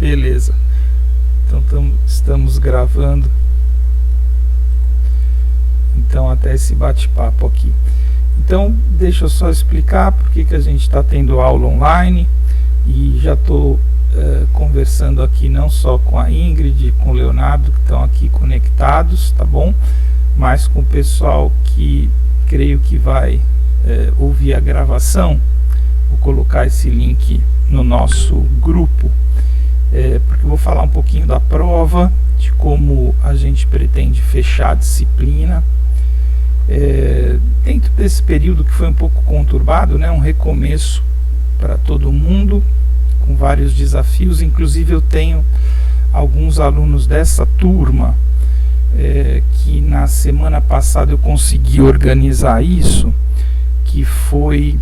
Beleza. Então estamos gravando. Então até esse bate-papo aqui. Então deixa eu só explicar por que a gente está tendo aula online. E já estou conversando aqui não só com a Ingrid, com o Leonardo, que estão aqui conectados, tá bom? Mas com o pessoal que creio que vai ouvir a gravação. Vou colocar esse link no nosso grupo, porque eu vou falar um pouquinho da prova, de como a gente pretende fechar a disciplina. Dentro desse período que foi um pouco conturbado, né, um recomeço para todo mundo, com vários desafios. Inclusive eu tenho alguns alunos dessa turma que na semana passada eu consegui organizar isso, que foi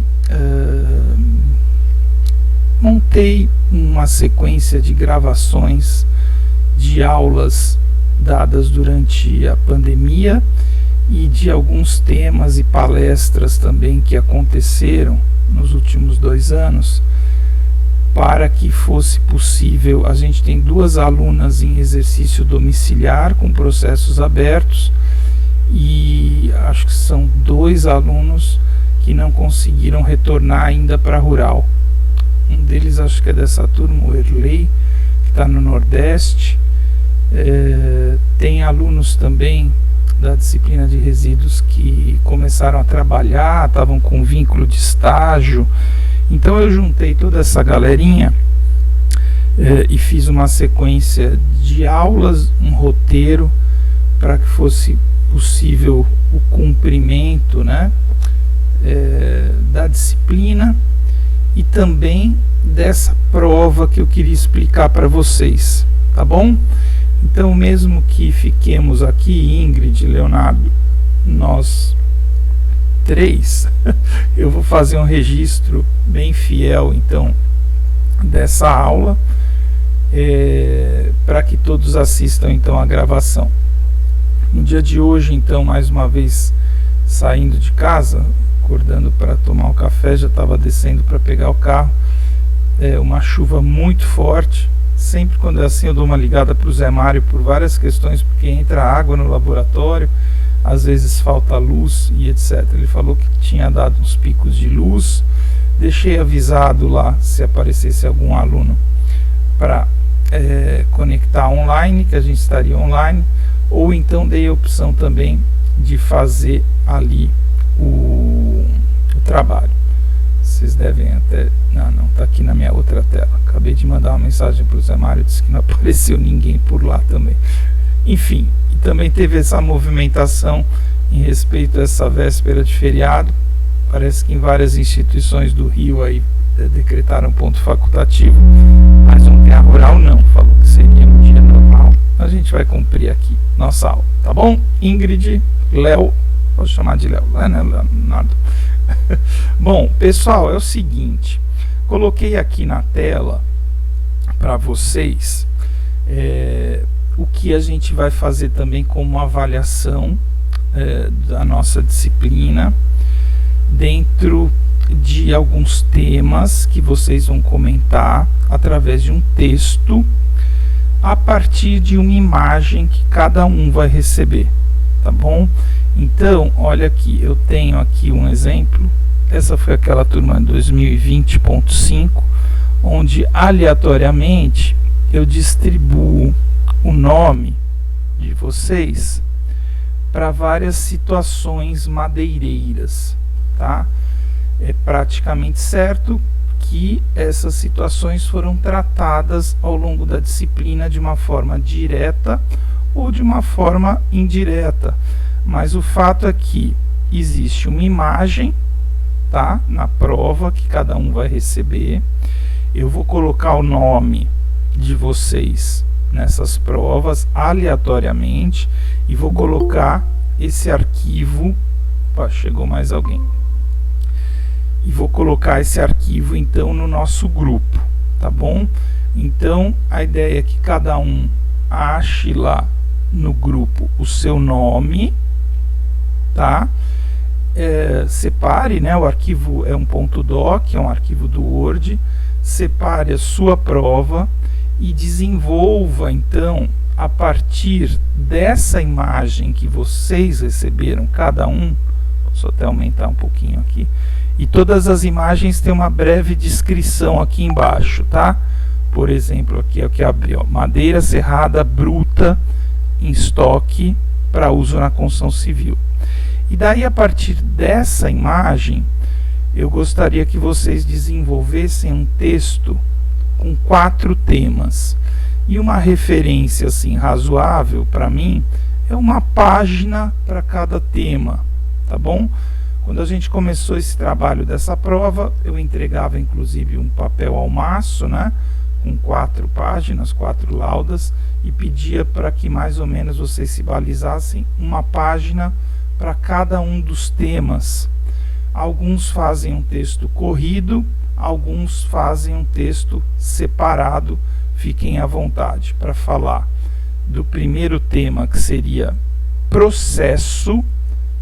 montei uma sequência de gravações de aulas dadas durante a pandemia e de alguns temas e palestras também que aconteceram nos últimos 2 anos, para que fosse possível. A gente tem 2 alunas em exercício domiciliar com processos abertos e acho que são 2 alunos que não conseguiram retornar ainda para rural. Um deles acho que é dessa turma, o Erley, que está no Nordeste. Tem alunos também da disciplina de resíduos que começaram a trabalhar, estavam com vínculo de estágio. Então eu juntei toda essa galerinha e fiz uma sequência de aulas, um roteiro, para que fosse possível o cumprimento, né, da disciplina e também dessa prova que eu queria explicar para vocês, tá bom? Então, mesmo que fiquemos aqui, Ingrid, Leonardo, nós 3, eu vou fazer um registro bem fiel, então, dessa aula, para que todos assistam, então, a gravação. No dia de hoje, então, mais uma vez, saindo de casa, acordando para tomar um café, já estava descendo para pegar o carro, uma chuva muito forte. Sempre quando é assim eu dou uma ligada para o Zé Mário por várias questões, porque entra água no laboratório, às vezes falta luz e etc. Ele falou que tinha dado uns picos de luz. Deixei avisado lá se aparecesse algum aluno para conectar online, que a gente estaria online, ou então dei a opção também de fazer ali o trabalho. Vocês devem até... Não, está aqui na minha outra tela. Acabei de mandar uma mensagem para o Zé Mário, disse que não apareceu ninguém por lá também. Enfim, e também teve essa movimentação em respeito a essa véspera de feriado. Parece que em várias instituições do Rio aí decretaram ponto facultativo, mas ontem a Rural não, falou que seria um dia normal. A gente vai cumprir aqui nossa aula, tá bom? Ingrid, Léo, vou chamar de Léo, né, Leonardo? Bom, pessoal, é o seguinte, coloquei aqui na tela para vocês o que a gente vai fazer também como avaliação da nossa disciplina, dentro de alguns temas que vocês vão comentar através de um texto, a partir de uma imagem que cada um vai receber, tá bom? Então, olha aqui, eu tenho aqui um exemplo. Essa foi aquela turma 2020.5, onde aleatoriamente eu distribuo o nome de vocês para várias situações madeireiras, tá? É praticamente certo que essas situações foram tratadas ao longo da disciplina de uma forma direta ou de uma forma indireta. Mas o fato é que existe uma imagem, tá, na prova que cada um vai receber. Eu vou colocar o nome de vocês nessas provas aleatoriamente e vou colocar esse arquivo. Opa, chegou mais alguém. E vou colocar esse arquivo então no nosso grupo, tá bom? Então a ideia é que cada um ache lá no grupo o seu nome, tá? Separe, né? O arquivo é um .doc, é um arquivo do Word. Separe a sua prova e desenvolva então a partir dessa imagem que vocês receberam, cada um, posso até aumentar um pouquinho aqui, e todas as imagens têm uma breve descrição aqui embaixo, tá? Por exemplo, aqui é o que abriu, madeira serrada bruta em estoque para uso na construção civil. E daí, a partir dessa imagem, eu gostaria que vocês desenvolvessem um texto com 4 temas. E uma referência assim razoável para mim é uma página para cada tema, tá bom? Quando a gente começou esse trabalho dessa prova, eu entregava inclusive um papel ao maço, né, com 4 páginas, 4 laudas, e pedia para que mais ou menos vocês se balizassem uma página para cada um dos temas. Alguns fazem um texto corrido, alguns fazem um texto separado. Fiquem à vontade para falar do primeiro tema, que seria processo,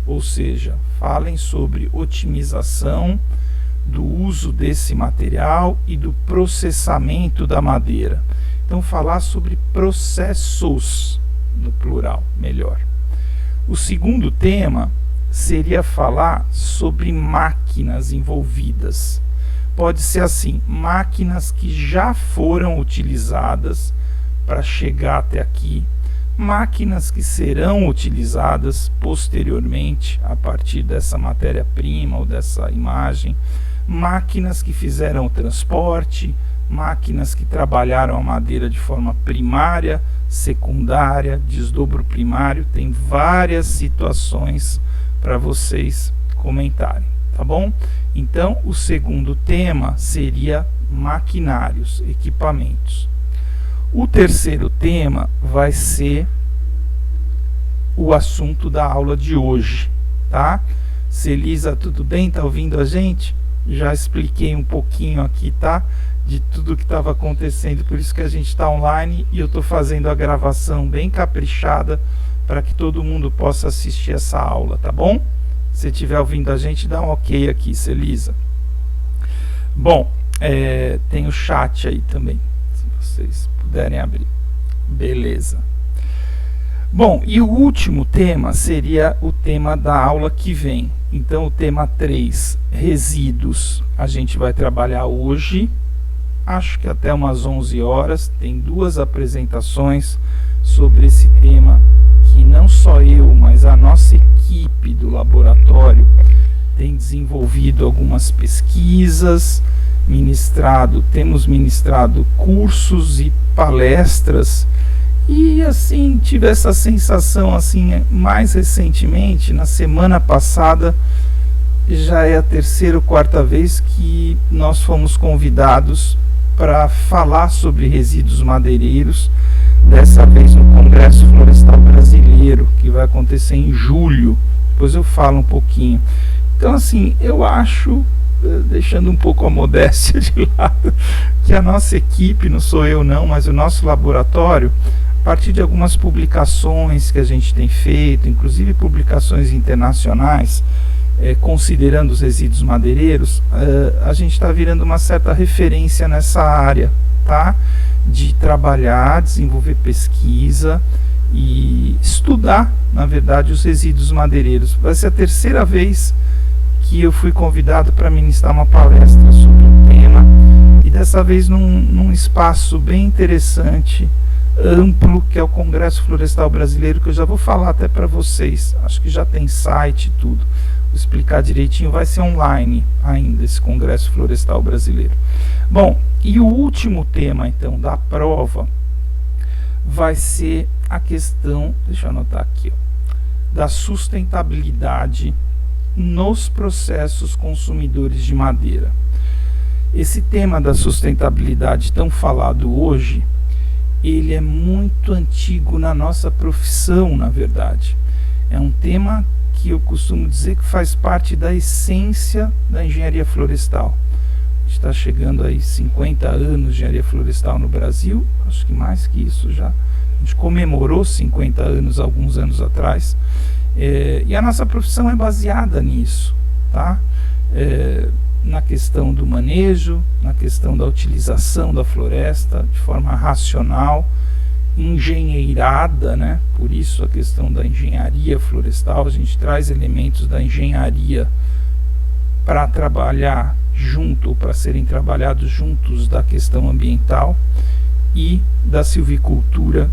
ou seja, falem sobre otimização do uso desse material e do processamento da madeira. Então, falar sobre processos, no plural, melhor. O segundo tema seria falar sobre máquinas envolvidas. Pode ser assim, máquinas que já foram utilizadas para chegar até aqui, máquinas que serão utilizadas posteriormente a partir dessa matéria-prima ou dessa imagem, máquinas que fizeram o transporte, máquinas que trabalharam a madeira de forma primária, secundária, desdobro primário. Tem várias situações para vocês comentarem, tá bom? Então, o segundo tema seria maquinários, equipamentos. O terceiro tema vai ser o assunto da aula de hoje, tá? Celisa, tudo bem? Tá ouvindo a gente? Já expliquei um pouquinho aqui, tá? De tudo que estava acontecendo, por isso que a gente está online e eu estou fazendo a gravação bem caprichada para que todo mundo possa assistir essa aula, tá bom? Se estiver ouvindo a gente, dá um ok aqui, Celisa. Bom, tem o chat aí também, se vocês puderem abrir. Beleza. Bom, e o último tema seria o tema da aula que vem. Então, o tema 3, resíduos, a gente vai trabalhar hoje, acho que até umas 11 horas. Tem 2 apresentações sobre esse tema, que não só eu, mas a nossa equipe do laboratório tem desenvolvido algumas pesquisas, temos ministrado cursos e palestras, e assim, tive essa sensação assim, mais recentemente, na semana passada, já é a 3ª ou 4ª vez que nós fomos convidados para falar sobre resíduos madeireiros, dessa vez no Congresso Florestal Brasileiro, que vai acontecer em julho. Depois eu falo um pouquinho. Então, assim, eu acho, deixando um pouco a modéstia de lado, que a nossa equipe, não sou eu não, mas o nosso laboratório, a partir de algumas publicações que a gente tem feito, inclusive publicações internacionais, considerando os resíduos madeireiros, a gente está virando uma certa referência nessa área, tá? De trabalhar, desenvolver pesquisa e estudar, na verdade, os resíduos madeireiros. Vai ser a 3ª vez que eu fui convidado para ministrar uma palestra sobre o tema, e dessa vez num espaço bem interessante, amplo, que é o Congresso Florestal Brasileiro, que eu já vou falar até para vocês. Acho que já tem site e tudo. Vou explicar direitinho, vai ser online ainda esse Congresso Florestal Brasileiro. Bom, e o último tema então da prova vai ser a questão, deixa eu anotar aqui, ó, da sustentabilidade nos processos consumidores de madeira. Esse tema da sustentabilidade tão falado hoje, ele é muito antigo na nossa profissão, na verdade. É um tema que eu costumo dizer que faz parte da essência da engenharia florestal. A gente está chegando aí 50 anos de engenharia florestal no Brasil, acho que mais que isso já. A gente comemorou 50 anos alguns anos atrás, e a nossa profissão é baseada nisso, tá? na questão do manejo, na questão da utilização da floresta de forma racional, engenheirada, né? Por isso a questão da engenharia florestal, a gente traz elementos da engenharia para trabalhar junto, para serem trabalhados juntos da questão ambiental e da silvicultura,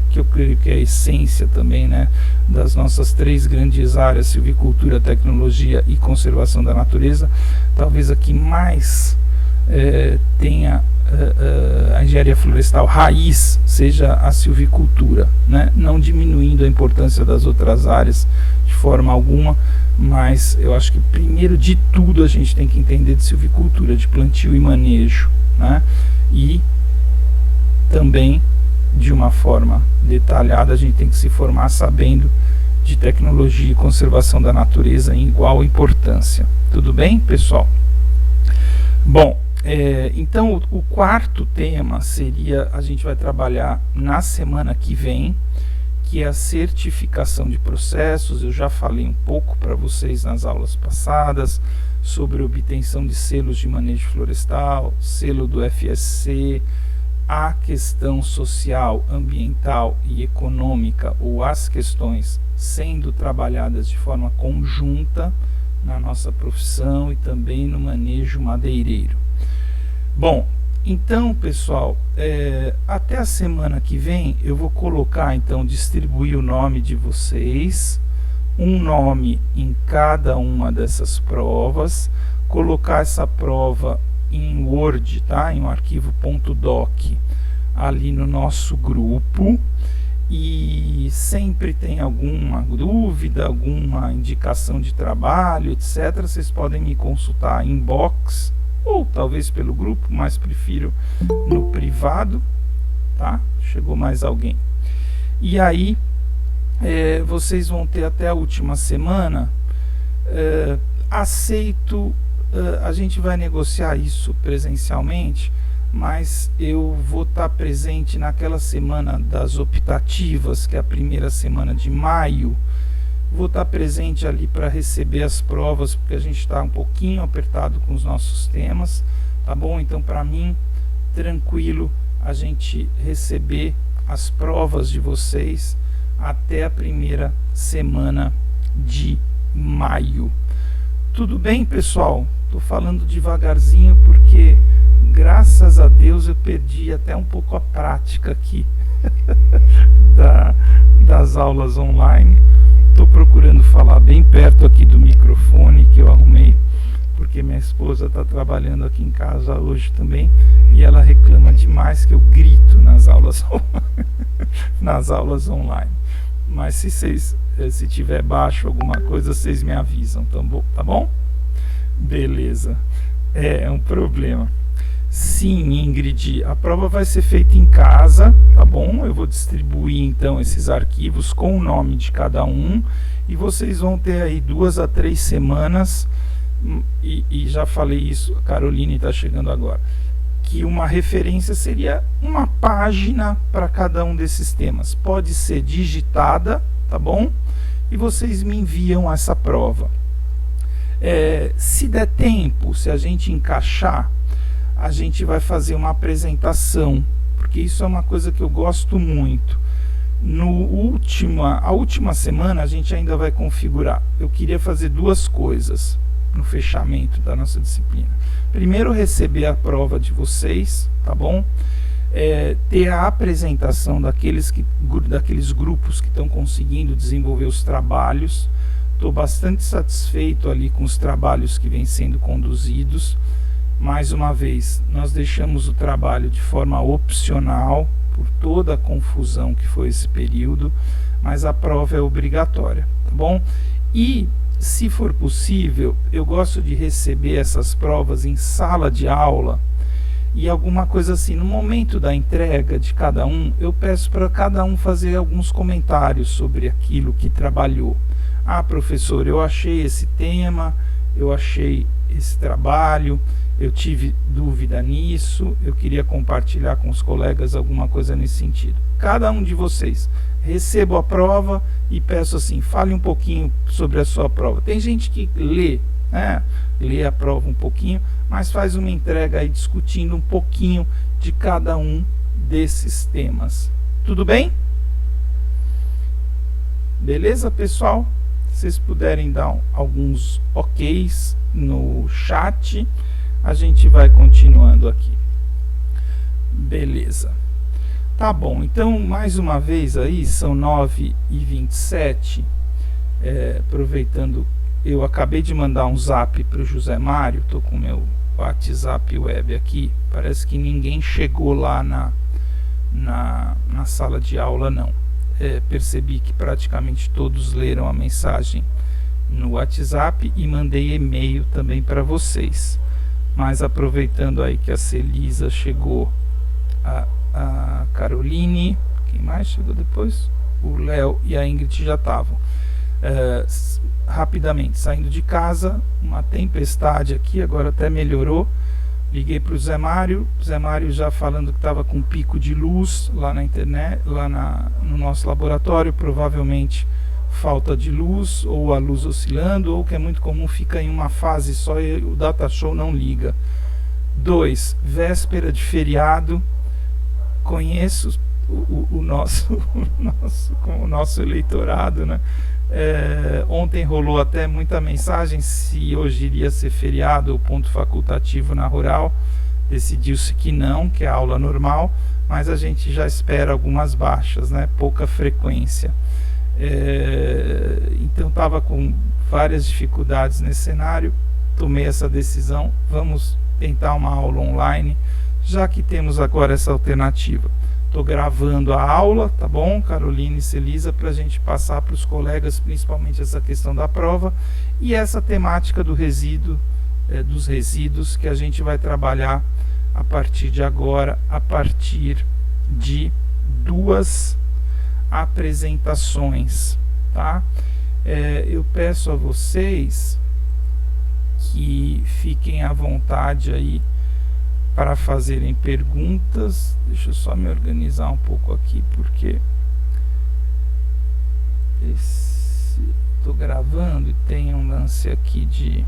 que eu creio que é a essência também, né, das nossas três grandes áreas, silvicultura, tecnologia e conservação da natureza. Talvez a que mais tenha a engenharia florestal raiz seja a silvicultura, né? Não diminuindo a importância das outras áreas de forma alguma, mas eu acho que primeiro de tudo a gente tem que entender de silvicultura, de plantio e manejo, né? E também de uma forma detalhada a gente tem que se formar sabendo de tecnologia e conservação da natureza em igual importância. Tudo bem, pessoal? Bom, então o quarto tema seria, a gente vai trabalhar na semana que vem, que é a certificação de processos. Eu já falei um pouco para vocês nas aulas passadas sobre a obtenção de selos de manejo florestal, selo do FSC, a questão social, ambiental e econômica, ou as questões sendo trabalhadas de forma conjunta na nossa profissão e também no manejo madeireiro. Bom, então, pessoal, até a semana que vem eu vou colocar, então, distribuir o nome de vocês, um nome em cada uma dessas provas, colocar essa prova em Word, tá? Em um arquivo .doc ali no nosso grupo, e sempre tem alguma dúvida, alguma indicação de trabalho, etc., vocês podem me consultar em inbox ou talvez pelo grupo, mas prefiro no privado, tá? Chegou mais alguém. E aí vocês vão ter até a última semana. Aceito, a gente vai negociar isso presencialmente, mas eu vou estar presente naquela semana das optativas, que é a primeira semana de maio. Vou estar presente ali para receber as provas, porque a gente está um pouquinho apertado com os nossos temas, tá bom? Então, para mim, tranquilo a gente receber as provas de vocês até a primeira semana de maio. Tudo bem, pessoal? Estou falando devagarzinho porque, graças a Deus, eu perdi até um pouco a prática aqui das aulas online. Estou procurando falar bem perto aqui do microfone que eu arrumei, porque minha esposa está trabalhando aqui em casa hoje também, e ela reclama demais que eu grito nas aulas online. Mas se tiver baixo alguma coisa, vocês me avisam, tá bom? Beleza. É um problema. Sim, Ingrid, a prova vai ser feita em casa, tá bom? Eu vou distribuir então esses arquivos com o nome de cada um, e vocês vão ter aí 2 a 3 semanas, e já falei isso, a Caroline está chegando agora, que uma referência seria uma página para cada um desses temas. Pode ser digitada, tá bom? E vocês me enviam essa prova. Se der tempo, se a gente encaixar, a gente vai fazer uma apresentação, porque isso é uma coisa que eu gosto muito. A última semana a gente ainda vai configurar. Eu queria fazer 2 coisas no fechamento da nossa disciplina. Primeiro, receber a prova de vocês, tá bom? Ter a apresentação daqueles grupos que estão conseguindo desenvolver os trabalhos. Estou bastante satisfeito ali com os trabalhos que vêm sendo conduzidos. Mais uma vez, nós deixamos o trabalho de forma opcional, por toda a confusão que foi esse período, mas a prova é obrigatória, tá bom? E, se for possível, eu gosto de receber essas provas em sala de aula, e alguma coisa assim, no momento da entrega de cada um, eu peço para cada um fazer alguns comentários sobre aquilo que trabalhou. Ah, professor, eu achei esse tema, eu achei esse trabalho, eu tive dúvida nisso, eu queria compartilhar com os colegas alguma coisa nesse sentido. Cada um de vocês, recebo a prova e peço assim, fale um pouquinho sobre a sua prova. Tem gente que lê né? Lê a prova um pouquinho, mas faz uma entrega aí discutindo um pouquinho de cada um desses temas. Tudo bem? Beleza, pessoal? Se vocês puderem dar alguns OKs no chat, a gente vai continuando aqui. Beleza. Tá bom, então mais uma vez aí, são 9h27, aproveitando, eu acabei de mandar um zap para o José Mário, tô com o meu WhatsApp web aqui, parece que ninguém chegou lá na sala de aula não. Percebi que praticamente todos leram a mensagem no WhatsApp e mandei e-mail também para vocês, mas aproveitando aí que a Celisa chegou, a Caroline, quem mais chegou depois? O Léo e a Ingrid já estavam. Rapidamente, saindo de casa, uma tempestade aqui, agora até melhorou. Liguei para o Zé Mário já falando que estava com pico de luz lá na internet, lá no nosso laboratório, provavelmente falta de luz, ou a luz oscilando, ou que é muito comum, fica em uma fase só e o Datashow não liga. 2, véspera de feriado. Conheço o nosso eleitorado, né? Ontem rolou até muita mensagem se hoje iria ser feriado ou ponto facultativo na rural. Decidiu-se que não, que é aula normal, mas a gente já espera algumas baixas, né? Pouca frequência. Então estava com várias dificuldades nesse cenário, tomei essa decisão, vamos tentar uma aula online, já que temos agora essa alternativa. Estou gravando a aula, tá bom, Caroline e Celisa, para a gente passar para os colegas, principalmente essa questão da prova e essa temática do resíduo, dos resíduos, que a gente vai trabalhar a partir de agora, a partir de 2 apresentações, tá? Eu peço a vocês que fiquem à vontade aí para fazerem perguntas. Deixa eu só me organizar um pouco aqui, porque estou gravando e tem um lance aqui de...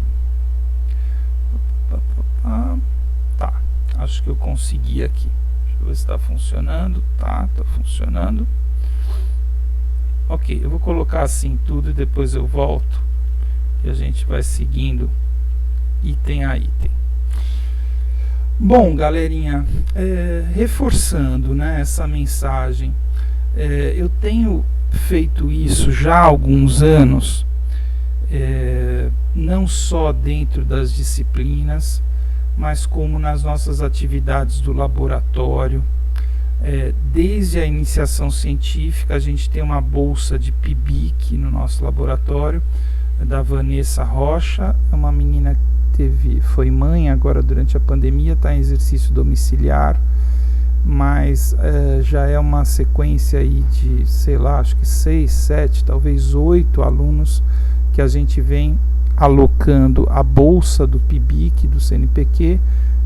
Tá, acho que eu consegui aqui. Deixa eu ver se está funcionando. Tá funcionando. Ok, eu vou colocar assim tudo e depois eu volto e a gente vai seguindo item a item. Bom, galerinha, reforçando, né, essa mensagem, eu tenho feito isso já há alguns anos, não só dentro das disciplinas, mas como nas nossas atividades do laboratório. Desde a iniciação científica, a gente tem uma bolsa de PIBIC no nosso laboratório, da Vanessa Rocha, é uma menina que foi mãe agora durante a pandemia, está em exercício domiciliar, mas já é uma sequência aí de, sei lá, acho que 6, 7, talvez 8 alunos que a gente vem alocando a bolsa do PIBIC, do CNPq,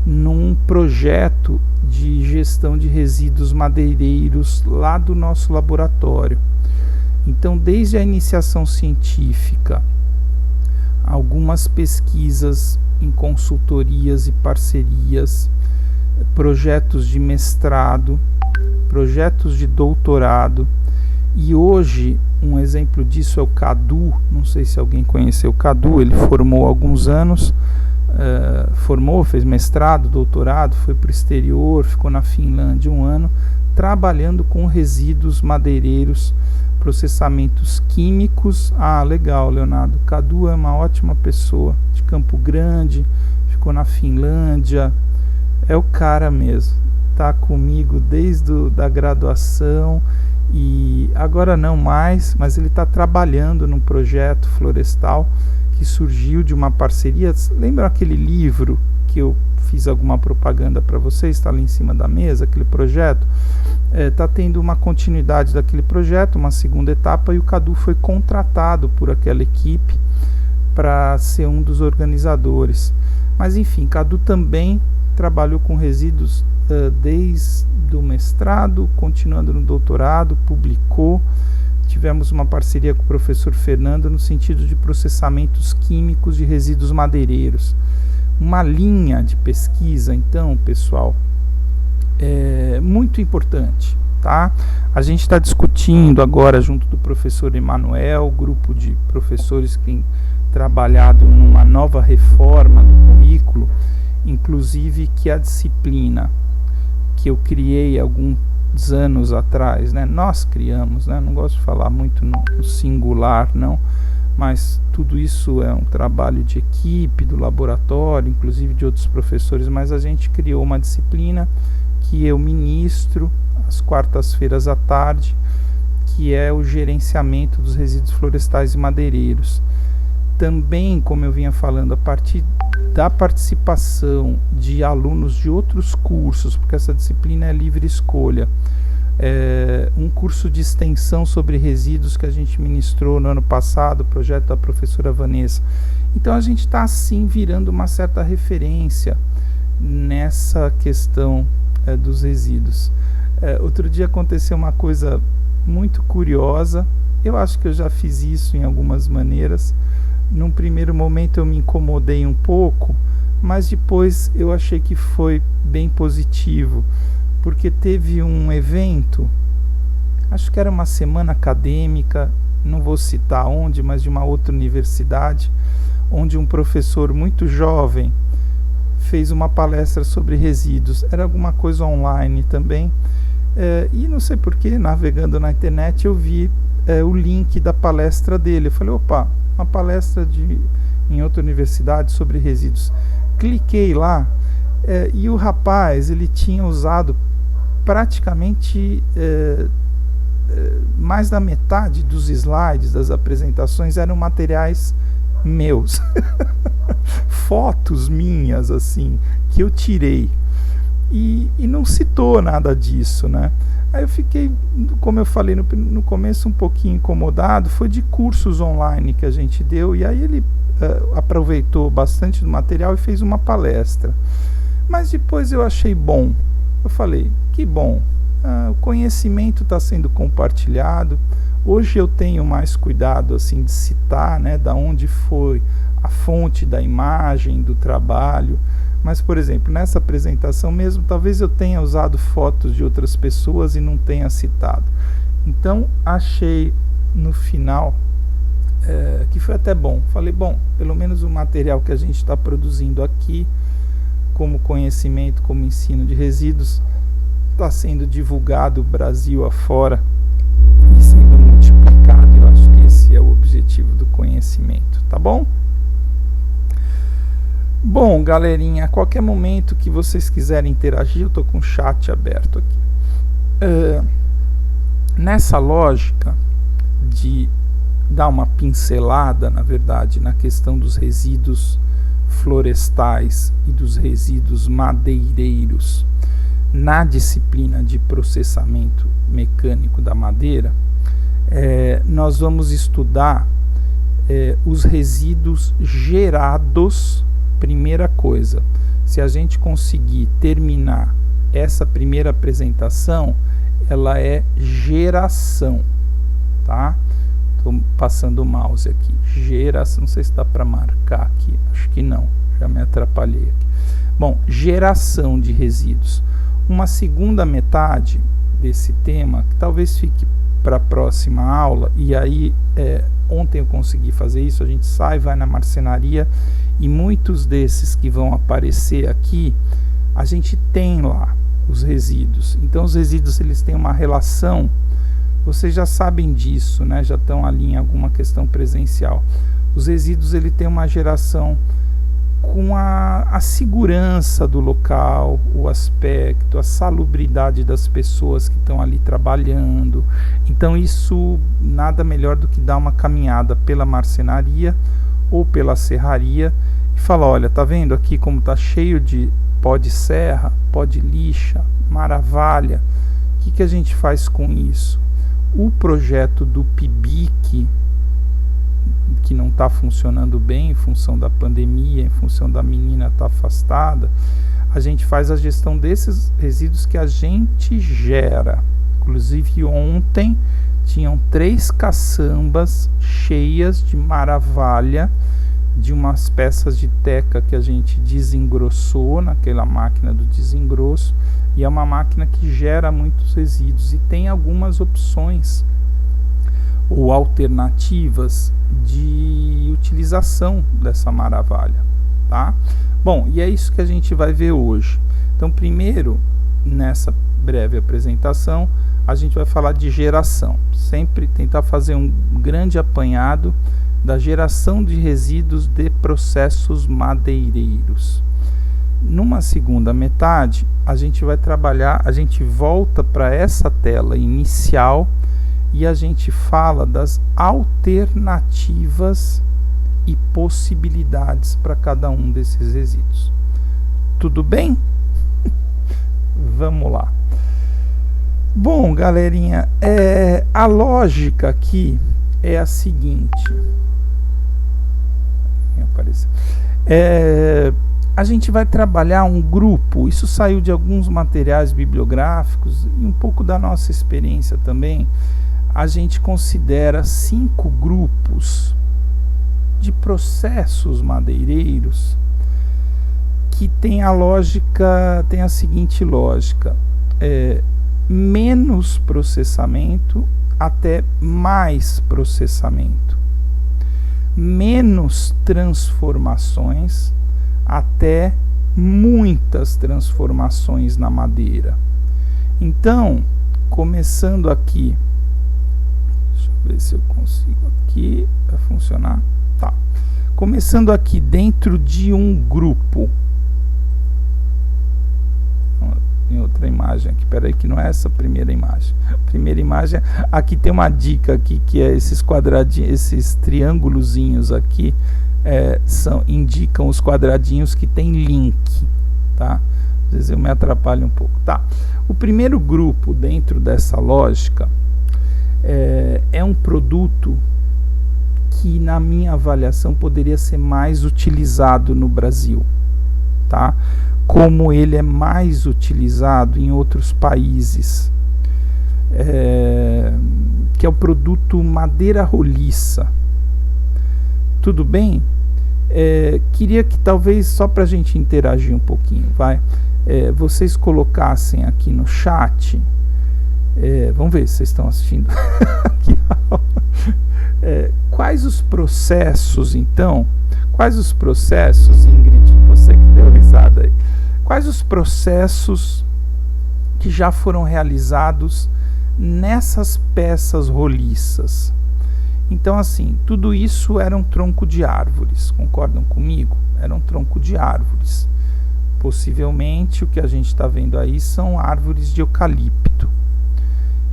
num projeto de gestão de resíduos madeireiros lá do nosso laboratório. Então, desde a iniciação científica, algumas pesquisas em consultorias e parcerias, projetos de mestrado, projetos de doutorado, e hoje um exemplo disso é o Cadu. Não sei se alguém conheceu o Cadu, ele formou há alguns anos, fez mestrado, doutorado, foi para o exterior, ficou na Finlândia 1 ano, trabalhando com resíduos madeireiros, processamentos químicos. Legal, Leonardo. Cadu é uma ótima pessoa, de Campo Grande, ficou na Finlândia, é o cara mesmo, tá comigo desde da graduação e agora não mais, mas ele está trabalhando num projeto florestal que surgiu de uma parceria. Lembra aquele livro que eu fiz alguma propaganda para vocês, está ali em cima da mesa, aquele projeto? Está tendo uma continuidade daquele projeto, uma segunda etapa, e o Cadu foi contratado por aquela equipe para ser um dos organizadores. Mas enfim, Cadu também trabalhou com resíduos desde o mestrado, continuando no doutorado, publicou, tivemos uma parceria com o professor Fernando no sentido de processamentos químicos de resíduos madeireiros. Uma linha de pesquisa, então, pessoal, muito importante, tá? A gente está discutindo agora, junto do professor Emanuel, grupo de professores que tem trabalhado numa nova reforma do currículo, inclusive que a disciplina que eu criei alguns anos atrás, né? Nós criamos, né? Não gosto de falar muito no singular, não, mas tudo isso é um trabalho de equipe, do laboratório, inclusive de outros professores, mas a gente criou uma disciplina que eu ministro às quartas-feiras à tarde, que é o gerenciamento dos resíduos florestais e madeireiros. Também, como eu vinha falando, a partir da participação de alunos de outros cursos, porque essa disciplina é livre escolha, um curso de extensão sobre resíduos que a gente ministrou no ano passado, o projeto da professora Vanessa. Então a gente está assim virando uma certa referência nessa questão dos resíduos. Outro dia aconteceu uma coisa muito curiosa, eu acho que eu já fiz isso em algumas maneiras. Num primeiro momento eu me incomodei um pouco, mas depois eu achei que foi bem positivo, porque teve um evento, acho que era uma semana acadêmica, não vou citar onde, mas de uma outra universidade, onde um professor muito jovem fez uma palestra sobre resíduos. Era alguma coisa online também, e não sei porquê, navegando na internet eu vi o link da palestra dele. Eu falei, opa, uma palestra em outra universidade sobre resíduos. Cliquei lá, e o rapaz, ele tinha usado praticamente mais da metade dos slides das apresentações eram materiais meus. Fotos minhas, assim, que eu tirei. E não citou nada disso, né? Aí eu fiquei, como eu falei no começo, um pouquinho incomodado. Foi de cursos online que a gente deu, e aí ele aproveitou bastante do material e fez uma palestra. Mas depois eu achei bom. Eu falei, que bom, o conhecimento está sendo compartilhado. Hoje eu tenho mais cuidado assim de citar, né, da onde foi a fonte da imagem, do trabalho. Mas, por exemplo, nessa apresentação mesmo, talvez eu tenha usado fotos de outras pessoas e não tenha citado. Então, achei no final que foi até bom. Falei, bom, pelo menos o material que a gente está produzindo aqui, como conhecimento, como ensino de resíduos, está sendo divulgado Brasil afora e sendo multiplicado. Eu acho que esse é o objetivo do conhecimento, tá bom? Bom, galerinha, a qualquer momento que vocês quiserem interagir, eu estou com o chat aberto aqui. Nessa lógica de dar uma pincelada, na verdade, na questão dos resíduos florestais e dos resíduos madeireiros, na disciplina de processamento mecânico da madeira, nós vamos estudar os resíduos gerados. Primeira coisa, se a gente conseguir terminar essa primeira apresentação, ela é geração, tá? Estou passando o mouse aqui, geração, não sei se dá para marcar aqui, acho que não, já me atrapalhei aqui. Bom, geração de resíduos. Uma segunda metade desse tema, que talvez fique para a próxima aula, e aí ontem eu consegui fazer isso, a gente sai, vai na marcenaria, e muitos desses que vão aparecer aqui, a gente tem lá os resíduos. Então os resíduos, eles têm uma relação, vocês já sabem disso, né? Já estão ali em alguma questão presencial. Os resíduos, ele tem uma geração com a segurança do local, o aspecto, a salubridade das pessoas que estão ali trabalhando. Então isso nada melhor do que dar uma caminhada pela marcenaria ou pela serraria e falar, olha, tá vendo aqui como tá cheio de pó de serra, pó de lixa, maravilha, o que a gente faz com isso? O projeto do PIBIC, que não está funcionando bem em função da pandemia, em função da menina estar afastada, a gente faz a gestão desses resíduos que a gente gera. Inclusive ontem tinham 3 caçambas cheias de maravalha, de umas peças de teca que a gente desengrossou naquela máquina do desengrosso, e é uma máquina que gera muitos resíduos e tem algumas opções ou alternativas de utilização dessa maravalha, tá? Bom, e é isso que a gente vai ver hoje. Então, primeiro, nessa breve apresentação, a gente vai falar de geração, sempre tentar fazer um grande apanhado da geração de resíduos de processos madeireiros. Numa segunda metade, a gente vai trabalhar, a gente volta para essa tela inicial e a gente fala das alternativas e possibilidades para cada um desses resíduos. Tudo bem? Vamos lá. Bom, galerinha, a lógica aqui é a seguinte. A gente vai trabalhar um grupo, isso saiu de alguns materiais bibliográficos e um pouco da nossa experiência também. A gente considera 5 grupos de processos madeireiros que tem a lógica, tem a seguinte lógica: menos processamento até mais processamento, menos transformações até muitas transformações na madeira. Então, começando aqui, deixa eu ver se eu consigo aqui, vai funcionar? Tá. Começando aqui dentro de um grupo, em outra imagem aqui, peraí, que não é essa primeira imagem. A primeira imagem, aqui tem uma dica aqui, que é esses quadradinhos, esses triângulozinhos aqui, indicam os quadradinhos que tem link, tá? Às vezes eu me atrapalho um pouco, tá? O primeiro grupo dentro dessa lógica é um produto que, na minha avaliação, poderia ser mais utilizado no Brasil, tá? Como ele é mais utilizado em outros países, que é o produto madeira roliça. Tudo bem? Queria que talvez, só para a gente interagir um pouquinho, vocês colocassem aqui no chat, vamos ver se vocês estão assistindo aqui, quais os processos, então, Ingrid, você que deu risada aí, quais os processos que já foram realizados nessas peças roliças? Então, assim, tudo isso era um tronco de árvores, concordam comigo? Era um tronco de árvores. Possivelmente o que a gente está vendo aí são árvores de eucalipto.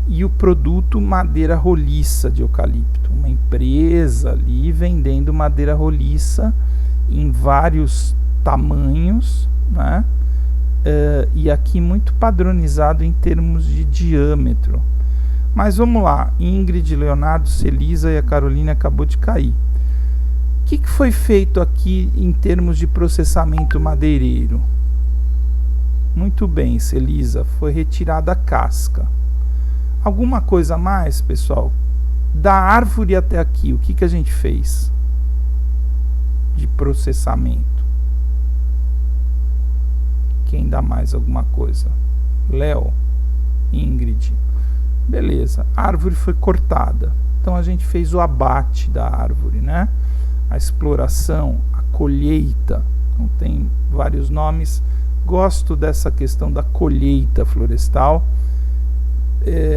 E o produto madeira roliça de eucalipto. Uma empresa ali vendendo madeira roliça em vários tamanhos, né? E aqui muito padronizado em termos de diâmetro. Mas vamos lá, Ingrid, Leonardo, Celisa e a Carolina acabou de cair. O que foi feito aqui em termos de processamento madeireiro? Muito bem, Celisa, foi retirada a casca. Alguma coisa a mais, pessoal? Da árvore até aqui, o que a gente fez de processamento? Quem dá mais alguma coisa? Léo, Ingrid. Beleza, a árvore foi cortada. Então a gente fez o abate da árvore, né? A exploração, a colheita. Então tem vários nomes. Gosto dessa questão da colheita florestal.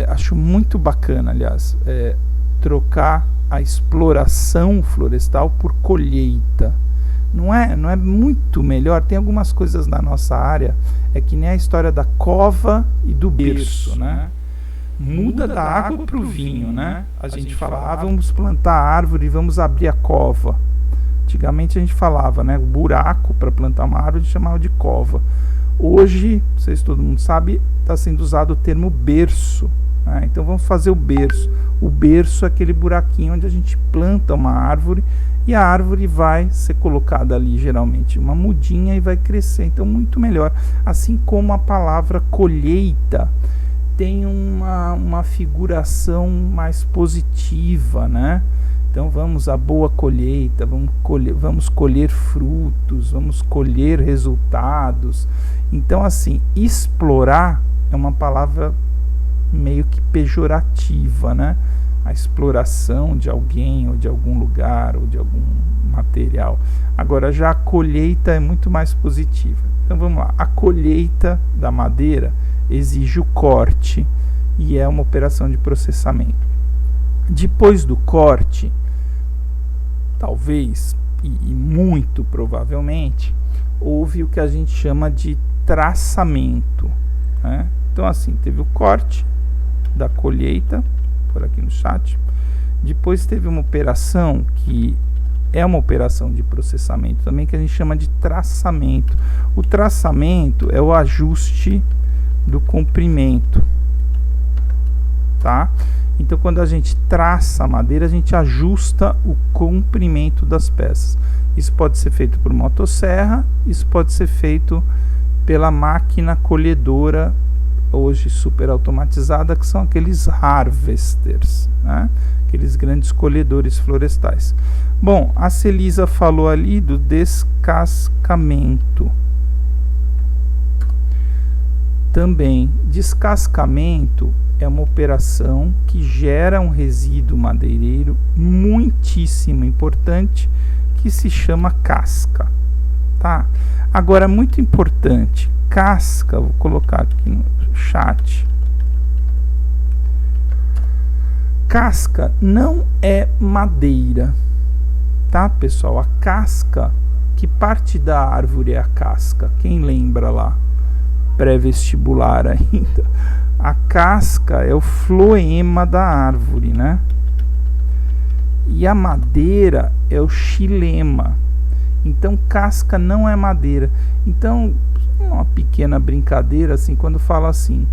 Acho muito bacana, aliás, trocar a exploração florestal por colheita. Não é muito melhor? Tem algumas coisas na nossa área, que nem a história da cova e do berço, né? Muda da água para o vinho, né? A gente falava, vamos plantar árvore e vamos abrir a cova. Antigamente a gente falava, né? O buraco para plantar uma árvore a gente chamava de cova. Hoje, não sei se todo mundo sabe, está sendo usado o termo berço, né? Então vamos fazer o berço. O berço é aquele buraquinho onde a gente planta uma árvore e a árvore vai ser colocada ali, geralmente, uma mudinha, e vai crescer. Então muito melhor. Assim como a palavra colheita tem um uma figuração mais positiva, né? Então vamos à boa colheita, vamos colher frutos, vamos colher resultados. Então assim, explorar é uma palavra meio que pejorativa, né? A exploração de alguém ou de algum lugar ou de algum material. Agora já a colheita é muito mais positiva. Então vamos lá, a colheita da madeira exige o corte e é uma operação de processamento. Depois do corte, talvez e muito provavelmente, houve o que a gente chama de traçamento, né? Então assim, teve o corte da colheita, por aqui no chat, depois teve uma operação que é uma operação de processamento também, que a gente chama de traçamento. O traçamento é o ajuste do comprimento, tá? Então quando a gente traça a madeira, a gente ajusta o comprimento das peças. Isso pode ser feito por motosserra, isso pode ser feito pela máquina colhedora, hoje super automatizada, que são aqueles harvesters, né? Aqueles grandes colhedores florestais. Bom, a Celisa falou ali do descascamento. Também, descascamento é uma operação que gera um resíduo madeireiro muitíssimo importante, que se chama casca, tá? Agora, muito importante, casca, vou colocar aqui no chat. Casca não é madeira, tá, pessoal? A casca, que parte da árvore é a casca? Quem lembra lá? Pré-vestibular ainda. A casca é o floema da árvore, né? E a madeira é o xilema. Então casca não é madeira. Então, uma pequena brincadeira assim, quando fala assim,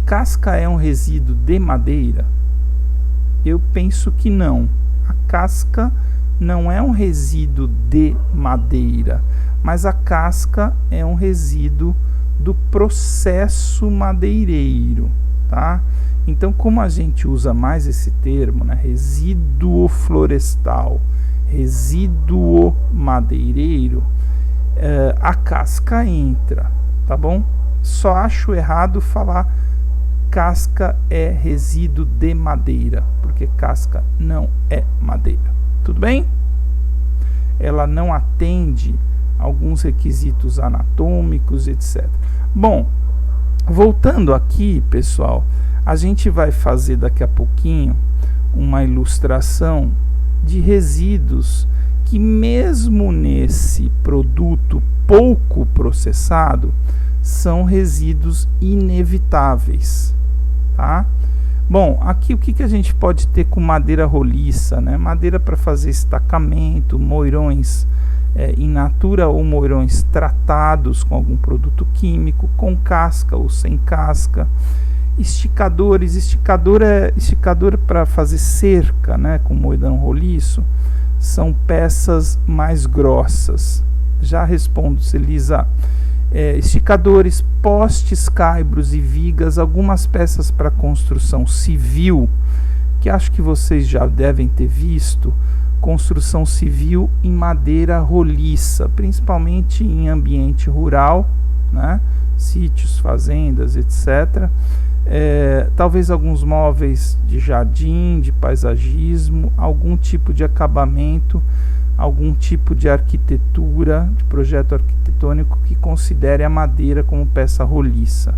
casca é um resíduo de madeira, eu penso que não. A casca não é um resíduo de madeira, mas a casca é um resíduo do processo madeireiro, tá? Então, como a gente usa mais esse termo, né, resíduo florestal, resíduo madeireiro, a casca entra, tá bom? Só acho errado falar casca é resíduo de madeira, porque casca não é madeira, tudo bem? Ela não atende alguns requisitos anatômicos, etc. Bom, voltando aqui, pessoal, a gente vai fazer daqui a pouquinho uma ilustração de resíduos que, mesmo nesse produto pouco processado, são resíduos inevitáveis, tá? Bom, aqui o que a gente pode ter com madeira roliça, né? Madeira para fazer estacamento, moirões in natura ou moirões tratados com algum produto químico, com casca ou sem casca, esticadores, esticador para fazer cerca, né, com moirão roliço, são peças mais grossas. Já respondo, Celisa. Esticadores, postes, caibros e vigas, algumas peças para construção civil, que acho que vocês já devem ter visto, construção civil em madeira roliça, principalmente em ambiente rural, né? Sítios, fazendas, etc. Talvez alguns móveis de jardim, de paisagismo, algum tipo de acabamento, algum tipo de arquitetura, de projeto arquitetônico que considere a madeira como peça roliça.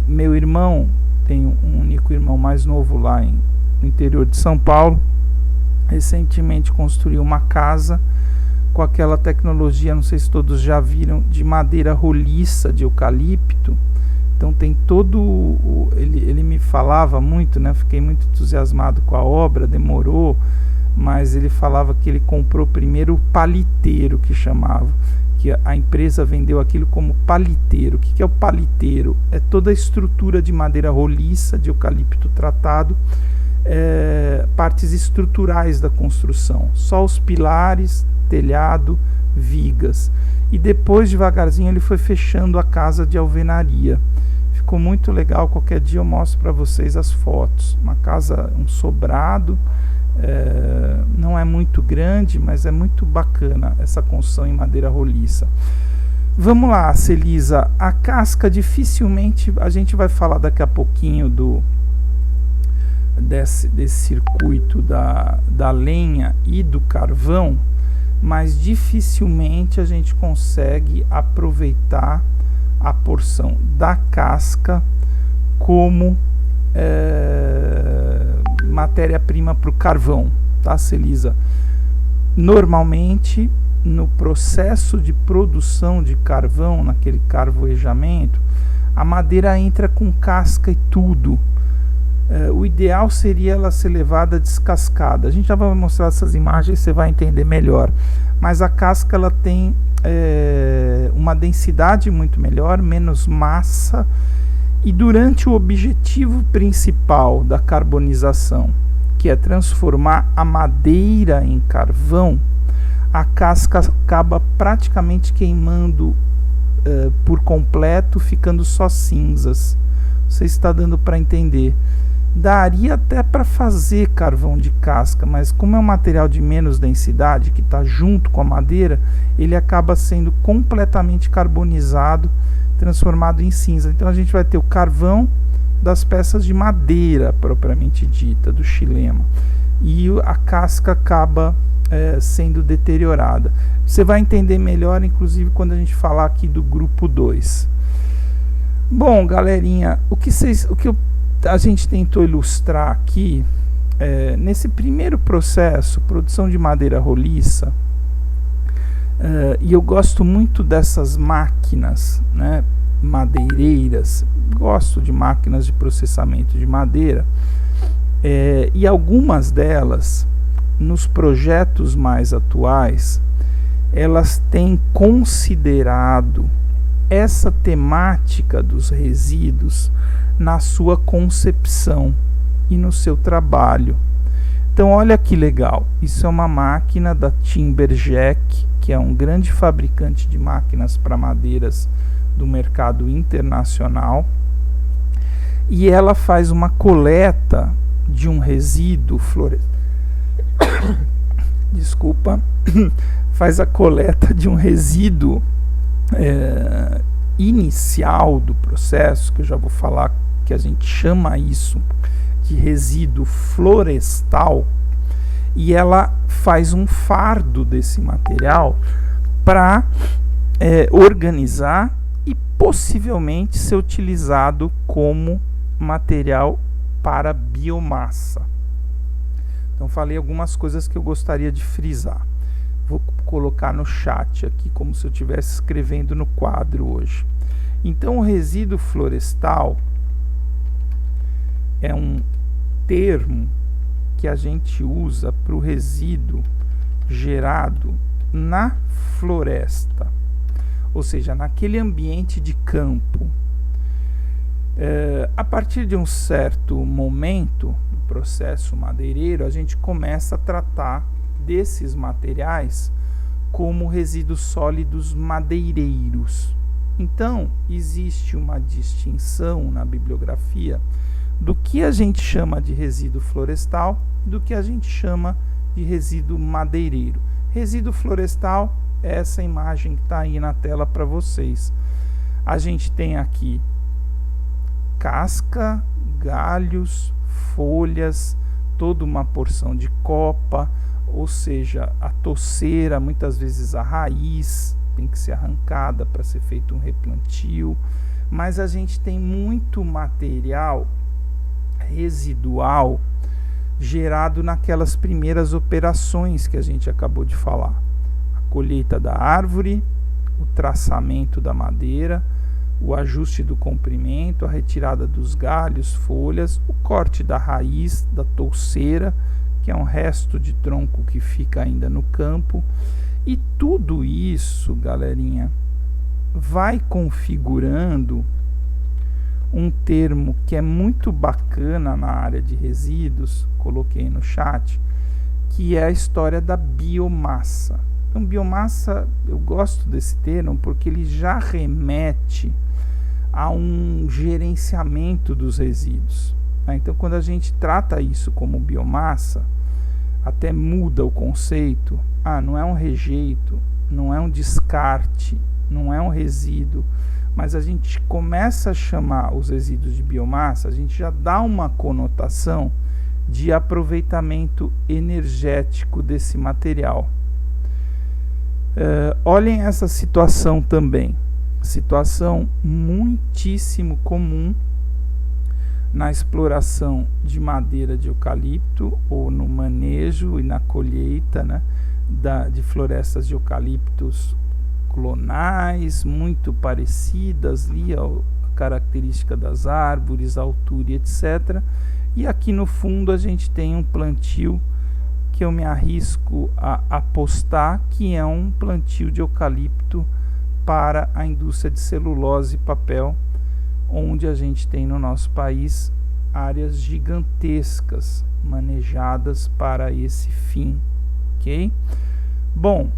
Meu irmão, tem um único irmão mais novo lá no interior de São Paulo, recentemente construiu uma casa com aquela tecnologia, não sei se todos já viram, de madeira roliça, de eucalipto. Então tem todo ele me falava muito, né? Fiquei muito entusiasmado com a obra, demorou, mas ele falava que ele comprou primeiro o paliteiro, que chamava, que a empresa vendeu aquilo como paliteiro. O que é o paliteiro? É toda a estrutura de madeira roliça, de eucalipto tratado, partes estruturais da construção, só os pilares, telhado, vigas, e depois devagarzinho ele foi fechando a casa de alvenaria. ficou muito legal. Qualquer dia eu mostro para vocês as fotos. Uma casa, um sobrado, não é muito grande, mas é muito bacana essa construção em madeira roliça. Vamos lá, Celisa, a casca dificilmente, a gente vai falar daqui a pouquinho desse circuito da lenha e do carvão, mas dificilmente a gente consegue aproveitar a porção da casca como matéria-prima para o carvão, tá, Celisa? Normalmente, no processo de produção de carvão, naquele carvoejamento, a madeira entra com casca e tudo. O ideal seria ela ser levada descascada. A gente já vai mostrar essas imagens, você vai entender melhor. Mas a casca ela tem uma densidade muito melhor, menos massa, e durante o objetivo principal da carbonização, que é transformar a madeira em carvão, a casca acaba praticamente queimando por completo, ficando só cinzas. Você está dando para entender. Daria até para fazer carvão de casca, mas como é um material de menos densidade, que está junto com a madeira, ele acaba sendo completamente carbonizado, transformado em cinza. Então a gente vai ter o carvão das peças de madeira propriamente dita, do xilema, e a casca acaba sendo deteriorada. Você vai entender melhor, inclusive, quando a gente falar aqui do grupo 2. Bom, galerinha, o que a gente tentou ilustrar aqui, nesse primeiro processo, produção de madeira roliça, e eu gosto muito dessas máquinas, né, madeireiras, gosto de máquinas de processamento de madeira, e algumas delas, nos projetos mais atuais, elas têm considerado essa temática dos resíduos na sua concepção e no seu trabalho. Então olha que legal, isso é uma máquina da Timberjack, que é um grande fabricante de máquinas para madeiras do mercado internacional, e ela faz uma coleta de um resíduo florestal. Desculpa, faz a coleta de um resíduo inicial do processo, que eu já vou falar que a gente chama isso de resíduo florestal, e ela faz um fardo desse material para organizar e possivelmente ser utilizado como material para biomassa. Então falei algumas coisas que eu gostaria de frisar. Vou colocar no chat aqui, como se eu estivesse escrevendo no quadro hoje. Então o resíduo florestal é um termo que a gente usa para o resíduo gerado na floresta, ou seja, naquele ambiente de campo. A partir de um certo momento do processo madeireiro, a gente começa a tratar desses materiais como resíduos sólidos madeireiros. Então, existe uma distinção na bibliografia do que a gente chama de resíduo florestal e do que a gente chama de resíduo madeireiro. Resíduo florestal é essa imagem que está aí na tela para vocês. A gente tem aqui casca, galhos, folhas, toda uma porção de copa, ou seja, a toceira, muitas vezes a raiz tem que ser arrancada para ser feito um replantio, mas a gente tem muito material residual gerado naquelas primeiras operações que a gente acabou de falar: a colheita da árvore, o traçamento da madeira, o ajuste do comprimento, a retirada dos galhos, folhas, o corte da raiz, da touceira, que é um resto de tronco que fica ainda no campo. E tudo isso, galerinha, vai configurando um termo que é muito bacana na área de resíduos, coloquei no chat, que é a história da biomassa. Então, biomassa, eu gosto desse termo porque ele já remete há um gerenciamento dos resíduos, né? Então, quando a gente trata isso como biomassa, até muda o conceito. Não é um rejeito, não é um descarte, não é um resíduo, mas a gente começa a chamar os resíduos de biomassa, a gente já dá uma conotação de aproveitamento energético desse material. Olhem essa situação também, situação muitíssimo comum na exploração de madeira de eucalipto ou no manejo e na colheita, né, de florestas de eucaliptos clonais, muito parecidas ali, a característica das árvores, a altura, etc. E aqui no fundo a gente tem um plantio que eu me arrisco a apostar que é um plantio de eucalipto para a indústria de celulose e papel, onde a gente tem no nosso país áreas gigantescas manejadas para esse fim, ok? Bom,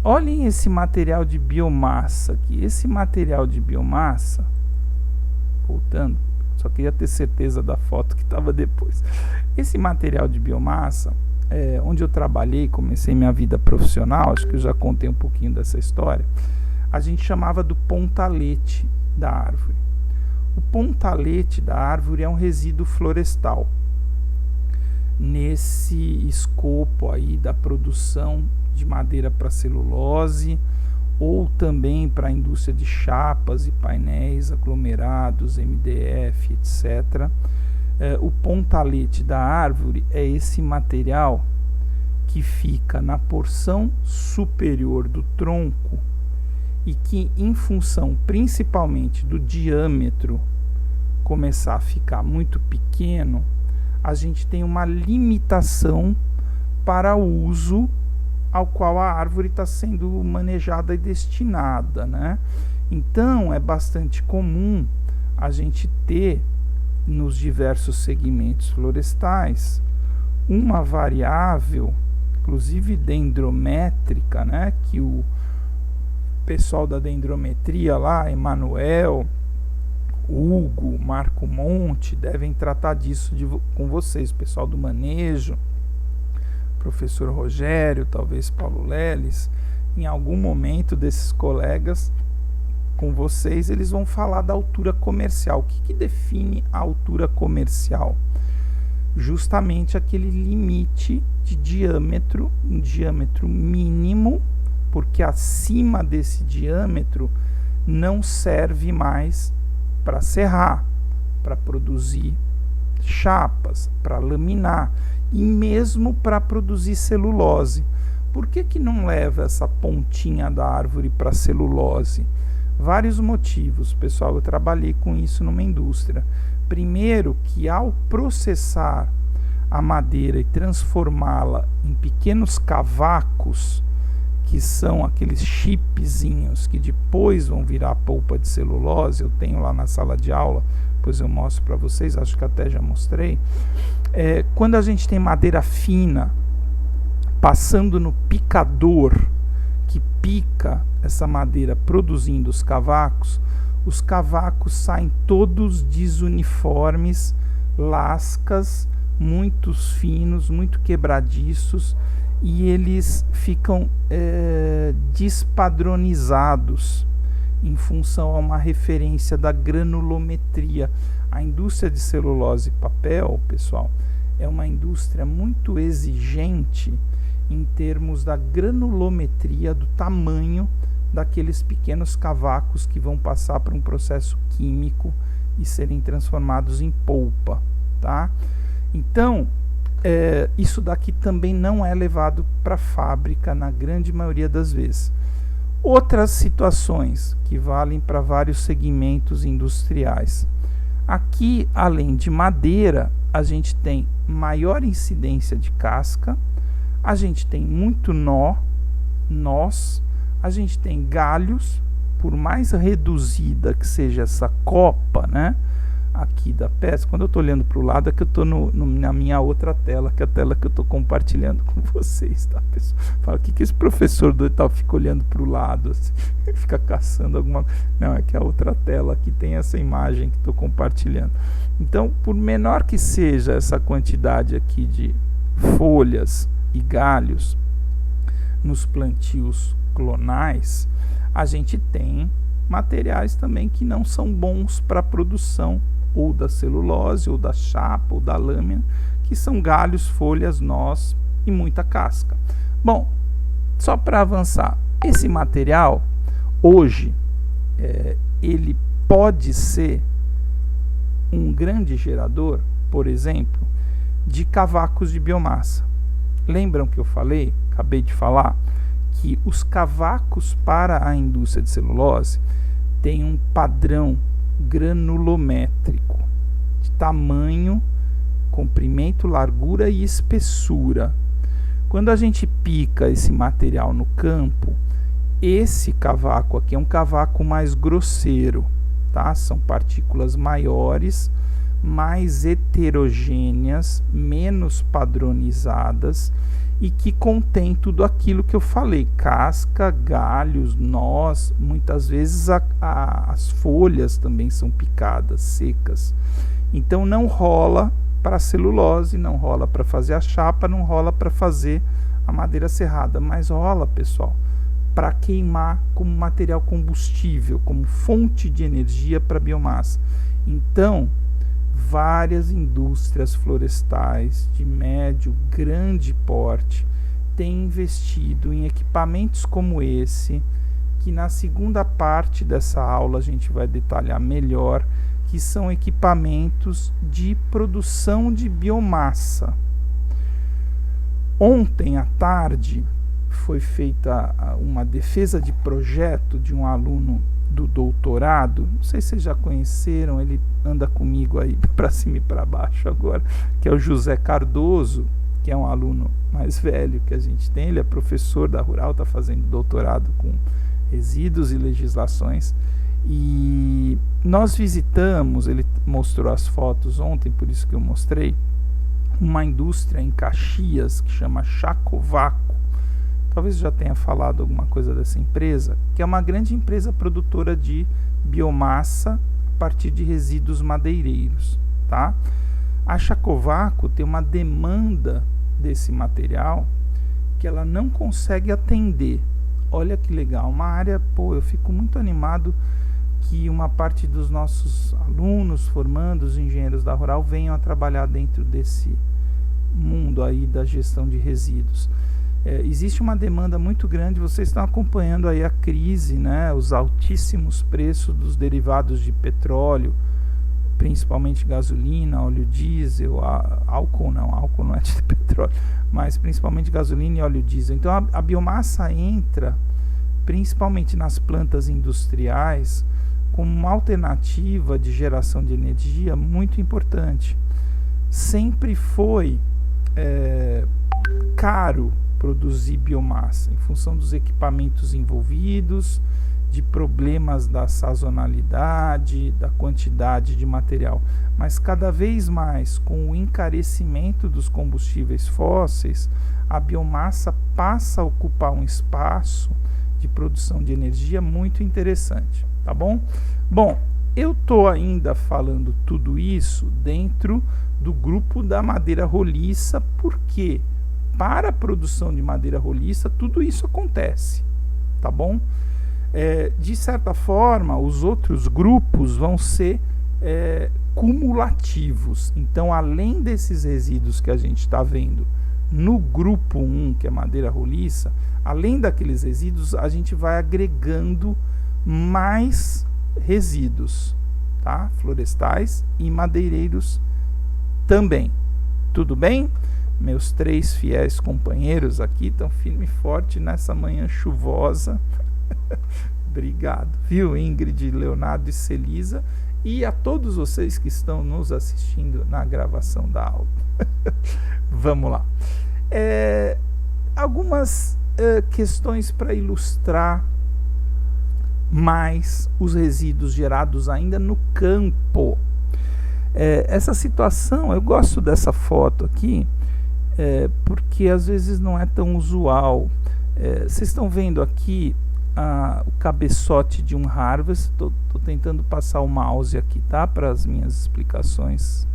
olhem esse material de biomassa aqui. Esse material de biomassa, voltando, só queria ter certeza da foto que estava depois. Esse material de biomassa, onde eu trabalhei, comecei minha vida profissional, acho que eu já contei um pouquinho dessa história, a gente chamava do pontalete da árvore. O pontalete da árvore é um resíduo florestal. Nesse escopo aí da produção de madeira para celulose ou também para a indústria de chapas e painéis, aglomerados, MDF, etc. O pontalete da árvore é esse material que fica na porção superior do tronco e que, em função principalmente do diâmetro começar a ficar muito pequeno, a gente tem uma limitação para o uso ao qual a árvore está sendo manejada e destinada, né? Então, é bastante comum a gente ter, nos diversos segmentos florestais, uma variável, inclusive dendrométrica, né? Que o pessoal da dendrometria lá, Emanuel, Hugo, Marco Monte, devem tratar disso com vocês, pessoal do manejo, professor Rogério, talvez Paulo Leles, em algum momento desses colegas com vocês, eles vão falar da altura comercial. O que define a altura comercial? Justamente aquele limite de diâmetro, um diâmetro mínimo, porque acima desse diâmetro não serve mais para serrar, para produzir chapas, para laminar e mesmo para produzir celulose. Por que não leva essa pontinha da árvore para celulose? Vários motivos, pessoal. Eu trabalhei com isso numa indústria. Primeiro, que ao processar a madeira e transformá-la em pequenos cavacos, que são aqueles chipzinhos que depois vão virar polpa de celulose, eu tenho lá na sala de aula, depois eu mostro para vocês, acho que até já mostrei. Quando a gente tem madeira fina passando no picador, que pica essa madeira produzindo os cavacos saem todos desuniformes, lascas, muito finos, muito quebradiços, e eles ficam despadronizados em função a uma referência da granulometria. A indústria de celulose e papel, pessoal, é uma indústria muito exigente em termos da granulometria, do tamanho daqueles pequenos cavacos que vão passar por um processo químico e serem transformados em polpa, tá? Então, isso daqui também não é levado para a fábrica na grande maioria das vezes. Outras situações que valem para vários segmentos industriais. Aqui, além de madeira, a gente tem maior incidência de casca, a gente tem muito nós, a gente tem galhos, por mais reduzida que seja essa copa, né? aqui da peça, quando eu estou olhando para o lado, é que eu estou na minha outra tela, que é a tela que eu estou compartilhando com vocês, tá, pessoal? Fala, o que esse professor do tal fica olhando para o lado, assim, fica caçando alguma... Não, é que a outra tela aqui tem essa imagem que estou compartilhando. Então, por menor que seja essa quantidade aqui de folhas e galhos nos plantios clonais, a gente tem materiais também que não são bons para a produção ou da celulose, ou da chapa, ou da lâmina, que são galhos, folhas, nós e muita casca. Bom, só para avançar, esse material, hoje, ele pode ser um grande gerador, por exemplo, de cavacos de biomassa. Lembram que eu falei, acabei de falar, que os cavacos para a indústria de celulose têm um padrão granulométrico de tamanho, comprimento, largura e espessura. Quando a gente pica esse material no campo, esse cavaco aqui é um cavaco mais grosseiro, tá? São partículas maiores, mais heterogêneas, menos padronizadas e que contém tudo aquilo que eu falei, casca, galhos, nós, muitas vezes as folhas também são picadas, secas. Então não rola para celulose, não rola para fazer a chapa, não rola para fazer a madeira serrada, mas rola, pessoal, para queimar como material combustível, como fonte de energia para biomassa. Então, várias indústrias florestais de médio, grande porte têm investido em equipamentos como esse, que na segunda parte dessa aula a gente vai detalhar melhor, que são equipamentos de produção de biomassa. Ontem à tarde foi feita uma defesa de projeto de um aluno do doutorado, não sei se vocês já conheceram, ele anda comigo aí para cima e para baixo agora, que é o José Cardoso, que é um aluno mais velho que a gente tem, ele é professor da Rural, está fazendo doutorado com resíduos e legislações, e nós visitamos, ele mostrou as fotos ontem, por isso que eu mostrei, uma indústria em Caxias que chama Chacovaco. Talvez eu já tenha falado alguma coisa dessa empresa, que é uma grande empresa produtora de biomassa a partir de resíduos madeireiros, tá? A Chacovaco tem uma demanda desse material que ela não consegue atender. Olha que legal, uma área, eu fico muito animado que uma parte dos nossos alunos, formandos, engenheiros da Rural venham a trabalhar dentro desse mundo aí da gestão de resíduos. Existe uma demanda muito grande, vocês estão acompanhando aí a crise, né, os altíssimos preços dos derivados de petróleo, principalmente gasolina, óleo diesel, álcool não é de petróleo, mas principalmente gasolina e óleo diesel. Então a biomassa entra principalmente nas plantas industriais como uma alternativa de geração de energia muito importante. Sempre foi caro produzir biomassa, em função dos equipamentos envolvidos, de problemas da sazonalidade, da quantidade de material. Mas cada vez mais, com o encarecimento dos combustíveis fósseis, a biomassa passa a ocupar um espaço de produção de energia muito interessante, tá bom? Bom, eu estou ainda falando tudo isso dentro do grupo da madeira roliça, porque para a produção de madeira roliça, tudo isso acontece, tá bom? De certa forma, os outros grupos vão ser cumulativos. Então, além desses resíduos que a gente está vendo no grupo 1, que é madeira roliça, além daqueles resíduos, a gente vai agregando mais resíduos, tá? Florestais e madeireiros também. Tudo bem? Meus 3 fiéis companheiros aqui estão firme e forte nessa manhã chuvosa. Obrigado, viu, Ingrid, Leonardo e Celisa, e a todos vocês que estão nos assistindo na gravação da aula. Vamos lá. Algumas questões para ilustrar mais os resíduos gerados ainda no campo. Essa situação, eu gosto dessa foto aqui, porque às vezes não é tão usual. Vocês estão vendo aqui o cabeçote de um harvest. Estou tentando passar o mouse aqui, tá? Para as minhas explicações.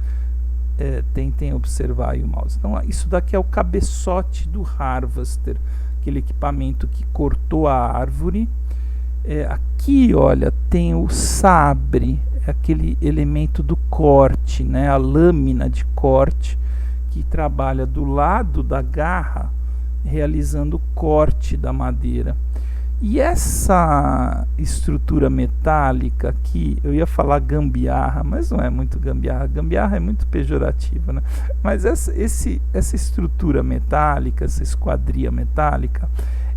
Tentem observar aí o mouse. Então, isso daqui é o cabeçote do harvester, aquele equipamento que cortou a árvore. Aqui, olha, tem o sabre, aquele elemento do corte, né? A lâmina de corte que trabalha do lado da garra, realizando o corte da madeira. E essa estrutura metálica aqui, eu ia falar gambiarra, mas não é muito gambiarra. Gambiarra é muito pejorativa, né? Mas essa estrutura metálica, essa esquadria metálica,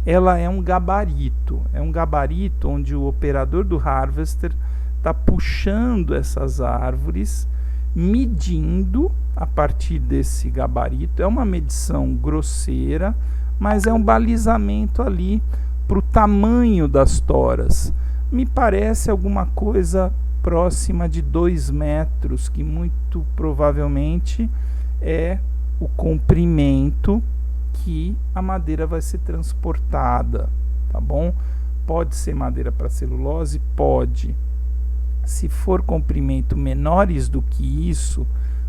ela é um gabarito. É um gabarito onde o operador do harvester está puxando essas árvores, medindo a partir desse gabarito. É uma medição grosseira, mas é um balizamento ali para o tamanho das toras. Me parece alguma coisa próxima de 2 metros, que muito provavelmente é o comprimento que a madeira vai ser transportada, tá bom? Pode ser madeira para celulose? Pode. Se for comprimento menores do que isso,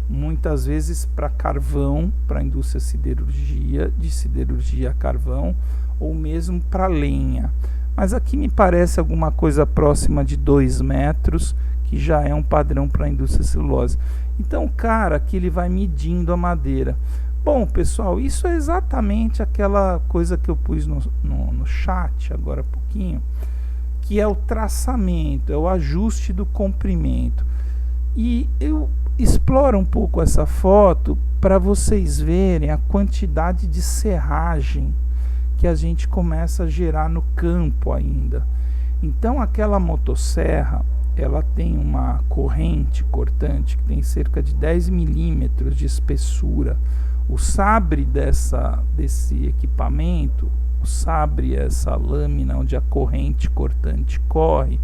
muitas vezes para carvão, para a indústria de siderurgia a carvão, ou mesmo para lenha. Mas aqui me parece alguma coisa próxima de 2 metros, que já é um padrão para a indústria celulose. Então, cara, aqui ele vai medindo a madeira. Bom, pessoal, isso é exatamente aquela coisa que eu pus no chat agora há pouquinho, que é o traçamento, é o ajuste do comprimento. E eu exploro um pouco essa foto para vocês verem a quantidade de serragem que a gente começa a gerar no campo ainda. Então aquela motosserra, ela tem uma corrente cortante que tem cerca de 10 milímetros de espessura. O sabre desse equipamento, o sabre é essa lâmina onde a corrente cortante corre,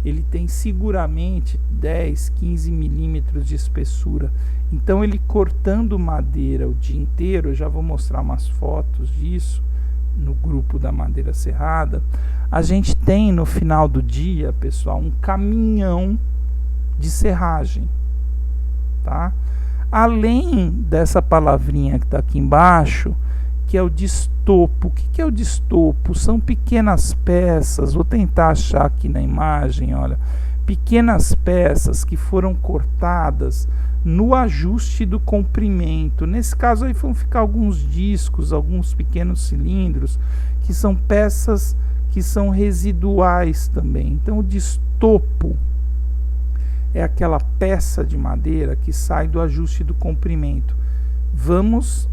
ele tem seguramente 10, 15 milímetros de espessura. Então ele cortando madeira o dia inteiro, eu já vou mostrar umas fotos disso no grupo da Madeira Serrada. A gente tem no final do dia, pessoal, um caminhão de serragem, tá? Além dessa palavrinha que está aqui embaixo, que é o destopo. O que é o destopo? São pequenas peças, vou tentar achar aqui na imagem, olha, pequenas peças que foram cortadas no ajuste do comprimento. Nesse caso aí vão ficar alguns discos, alguns pequenos cilindros, que são peças que são residuais também. Então o destopo é aquela peça de madeira que sai do ajuste do comprimento. Vamos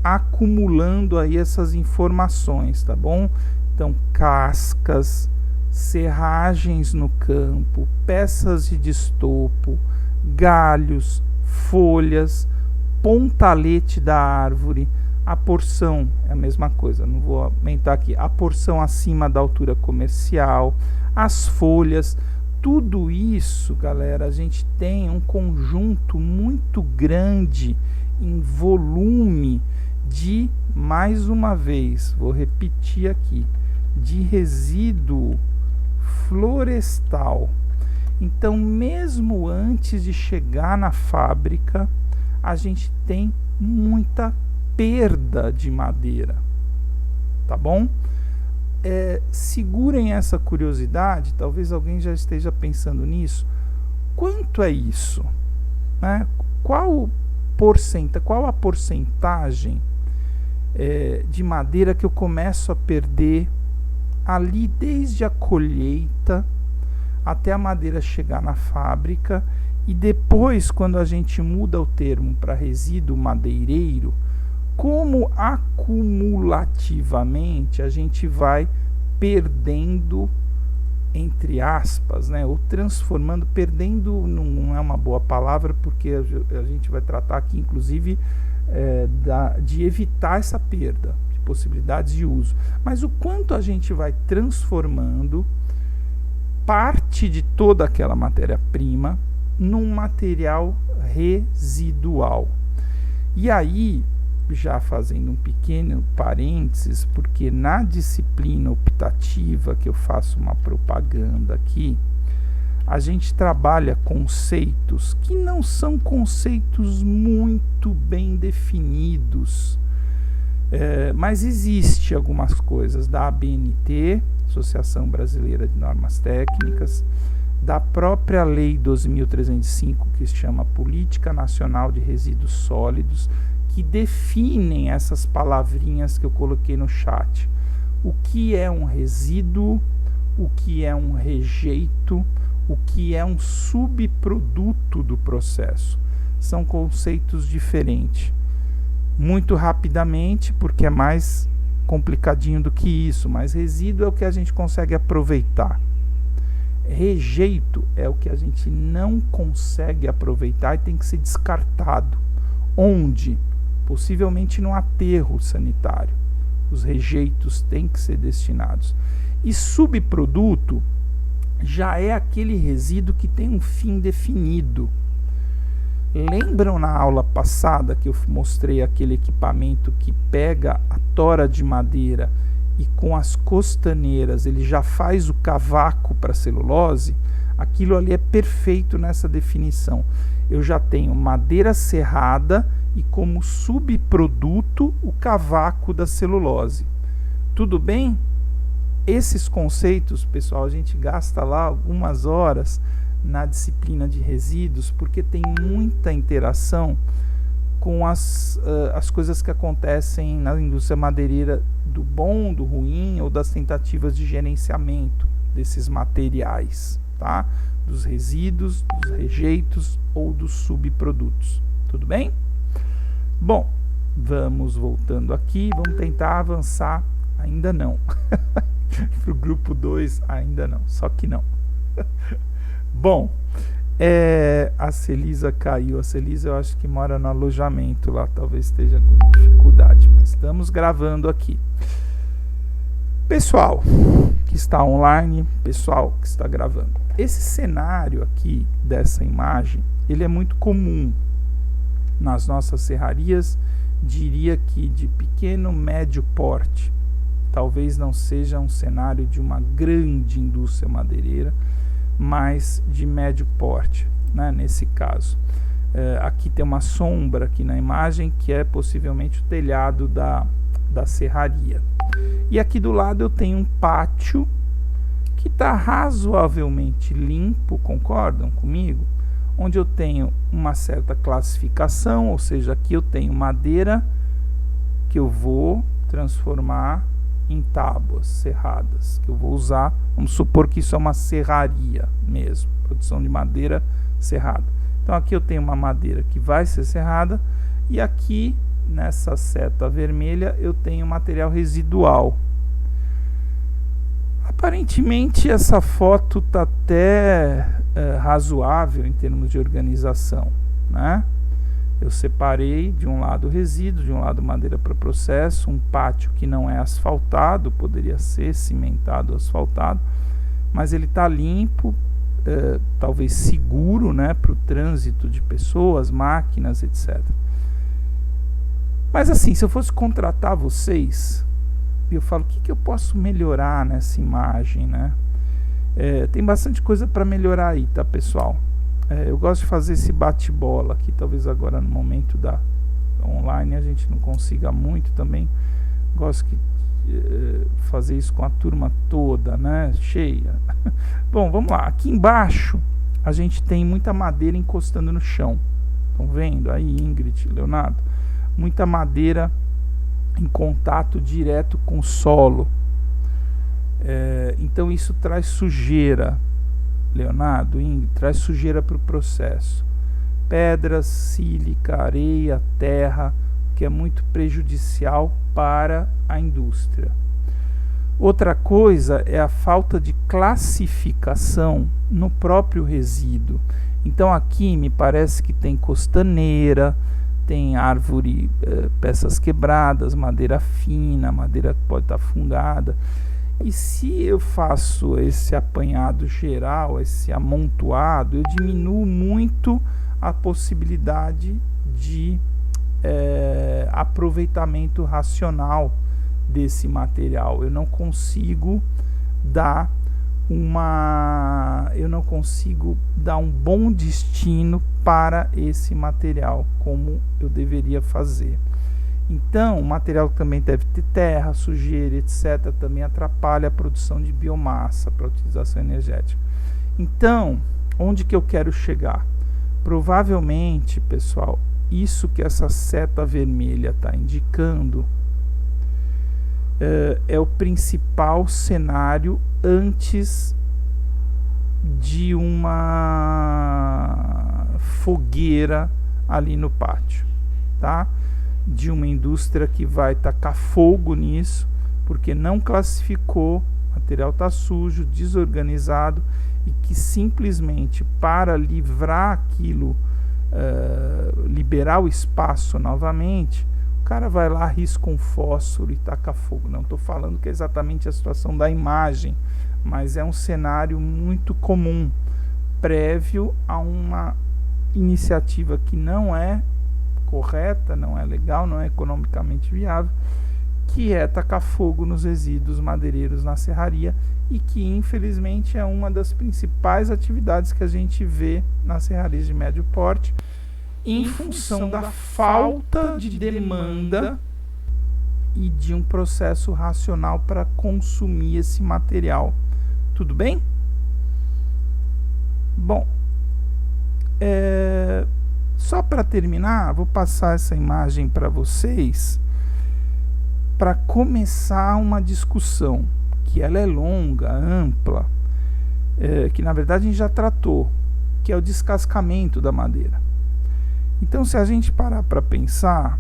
acumulando aí essas informações, tá bom? Então, cascas, serragens no campo, peças de destopo, galhos, folhas, pontalete da árvore, a porção é a mesma coisa, não vou aumentar aqui, a porção acima da altura comercial, as folhas, tudo isso, galera, a gente tem um conjunto muito grande em volume de, mais uma vez, vou repetir aqui, de resíduo florestal. Então, mesmo antes de chegar na fábrica, a gente tem muita perda de madeira, tá bom? Segurem essa curiosidade, talvez alguém já esteja pensando nisso. Quanto é isso, né? Qual a porcentagem de madeira que eu começo a perder ali desde a colheita até a madeira chegar na fábrica, e depois, quando a gente muda o termo para resíduo madeireiro, como acumulativamente a gente vai perdendo, entre aspas, né, ou transformando, perdendo não é uma boa palavra, porque a gente vai tratar aqui inclusive de evitar essa perda de possibilidades de uso, mas o quanto a gente vai transformando parte de toda aquela matéria-prima num material residual. E aí, já fazendo um pequeno parênteses, porque na disciplina optativa, que eu faço uma propaganda aqui, a gente trabalha conceitos que não são conceitos muito bem definidos, mas existe algumas coisas da ABNT, Associação Brasileira de Normas Técnicas, da própria Lei 12.305, que se chama Política Nacional de Resíduos Sólidos, que definem essas palavrinhas que eu coloquei no chat. O que é um resíduo, o que é um rejeito, o que é um subproduto do processo. São conceitos diferentes. Muito rapidamente, porque é mais complicadinho do que isso, mas resíduo é o que a gente consegue aproveitar. Rejeito é o que a gente não consegue aproveitar e tem que ser descartado. Onde? Possivelmente no aterro sanitário. Os rejeitos têm que ser destinados. E subproduto já é aquele resíduo que tem um fim definido. Lembram na aula passada que eu mostrei aquele equipamento que pega a tora de madeira e com as costaneiras ele já faz o cavaco para celulose? Aquilo ali é perfeito nessa definição. Eu já tenho madeira serrada e como subproduto o cavaco da celulose. Tudo bem? Esses conceitos, pessoal, a gente gasta lá algumas horas na disciplina de resíduos, porque tem muita interação com as coisas que acontecem na indústria madeireira, do bom, do ruim, ou das tentativas de gerenciamento desses materiais, tá? Dos resíduos, dos rejeitos ou dos subprodutos. Tudo bem? Bom, vamos voltando aqui, vamos tentar avançar. Ainda não. Para o grupo 2, ainda não, só que não. Bom, a Celisa caiu. A Celisa eu acho que mora no alojamento lá, talvez esteja com dificuldade, mas estamos gravando aqui. Pessoal que está online, pessoal que está gravando. Esse cenário aqui dessa imagem, ele é muito comum nas nossas serrarias, diria que de pequeno, médio porte. Talvez não seja um cenário de uma grande indústria madeireira, mas de médio porte, né, nesse caso. Aqui tem uma sombra aqui na imagem, que é possivelmente o telhado da serraria. E aqui do lado eu tenho um pátio que está razoavelmente limpo, concordam comigo? Onde eu tenho uma certa classificação, ou seja, aqui eu tenho madeira que eu vou transformar em tábuas serradas, que eu vou usar. Vamos supor que isso é uma serraria mesmo, produção de madeira serrada. Então aqui eu tenho uma madeira que vai ser serrada, e aqui nessa seta vermelha eu tenho material residual. Aparentemente essa foto está até razoável em termos de organização, né? Eu separei de um lado resíduo, de um lado madeira para processo, um pátio que não é asfaltado, poderia ser cimentado, asfaltado, mas ele está limpo, talvez seguro, né, para o trânsito de pessoas, máquinas, etc. Mas assim, se eu fosse contratar vocês, eu falo, o que eu posso melhorar nessa imagem, né? Tem bastante coisa para melhorar aí, tá, pessoal? Eu gosto de fazer esse bate-bola aqui, talvez agora no momento da online a gente não consiga muito também. Gosto de fazer isso com a turma toda, né? Cheia. Bom, vamos lá. Aqui embaixo a gente tem muita madeira encostando no chão. Estão vendo aí, Ingrid, Leonardo? Muita madeira em contato direto com o solo. Então isso traz sujeira. Leonardo, Ingrid, traz sujeira para o processo. Pedras, sílica, areia, terra, que é muito prejudicial para a indústria. Outra coisa é a falta de classificação no próprio resíduo. Então aqui me parece que tem costaneira, tem árvore, peças quebradas, madeira fina, madeira que pode estar fungada. E se eu faço esse apanhado geral, esse amontoado, eu diminuo muito a possibilidade de aproveitamento racional desse material. Eu não consigo dar um bom destino para esse material, como eu deveria fazer. Então, o material também deve ter terra, sujeira, etc. Também atrapalha a produção de biomassa para a utilização energética. Então, onde que eu quero chegar? Provavelmente, pessoal, isso que essa seta vermelha está indicando é o principal cenário antes de uma fogueira ali no pátio, tá? De uma indústria que vai tacar fogo nisso, porque não classificou, o material está sujo, desorganizado, e que simplesmente para livrar aquilo, liberar o espaço novamente, o cara vai lá, risca um fósforo e taca fogo. Não estou falando que é exatamente a situação da imagem, mas é um cenário muito comum, prévio a uma iniciativa que não é correta, não é legal, não é economicamente viável, que é tacar fogo nos resíduos madeireiros na serraria, e que infelizmente é uma das principais atividades que a gente vê nas serrarias de médio porte, em função da falta de demanda e de um processo racional para consumir esse material. Tudo bem? Bom, só para terminar, vou passar essa imagem para vocês para começar uma discussão, que ela é longa, ampla, que na verdade a gente já tratou, que é o descascamento da madeira. Então, se a gente parar para pensar,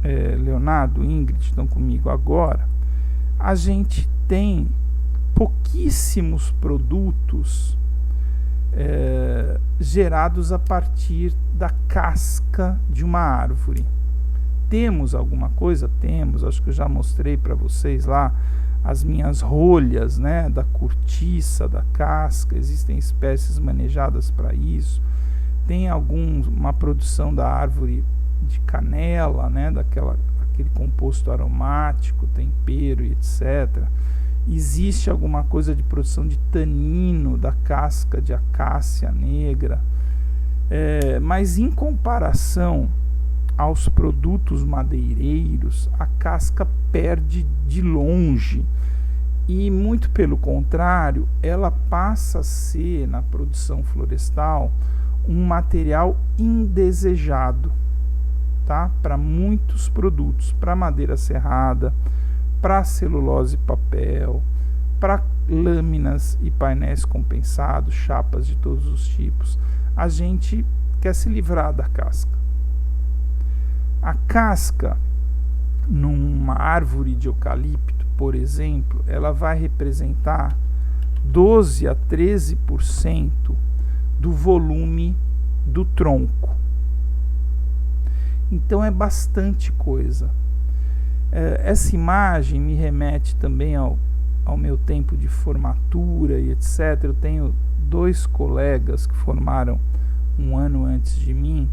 Leonardo, Ingrid estão comigo agora, a gente tem pouquíssimos produtos gerados a partir da casca de uma árvore. Temos alguma coisa? Temos, acho que eu já mostrei para vocês lá as minhas rolhas, né, da cortiça, da casca. Existem espécies manejadas para isso. Tem uma produção da árvore de canela, né, aquele composto aromático, tempero e etc. Existe alguma coisa de produção de tanino da casca de acácia negra, mas em comparação aos produtos madeireiros, a casca perde de longe, e muito pelo contrário, ela passa a ser, na produção florestal, um material indesejado, tá? Para muitos produtos, para madeira serrada, para celulose e papel, para lâminas e painéis compensados, chapas de todos os tipos. A gente quer se livrar da casca. A casca, numa árvore de eucalipto, por exemplo, ela vai representar 12 a 13% do volume do tronco. Então é bastante coisa. Essa imagem me remete também ao meu tempo de formatura e etc. Eu tenho 2 colegas que formaram um ano antes de mim,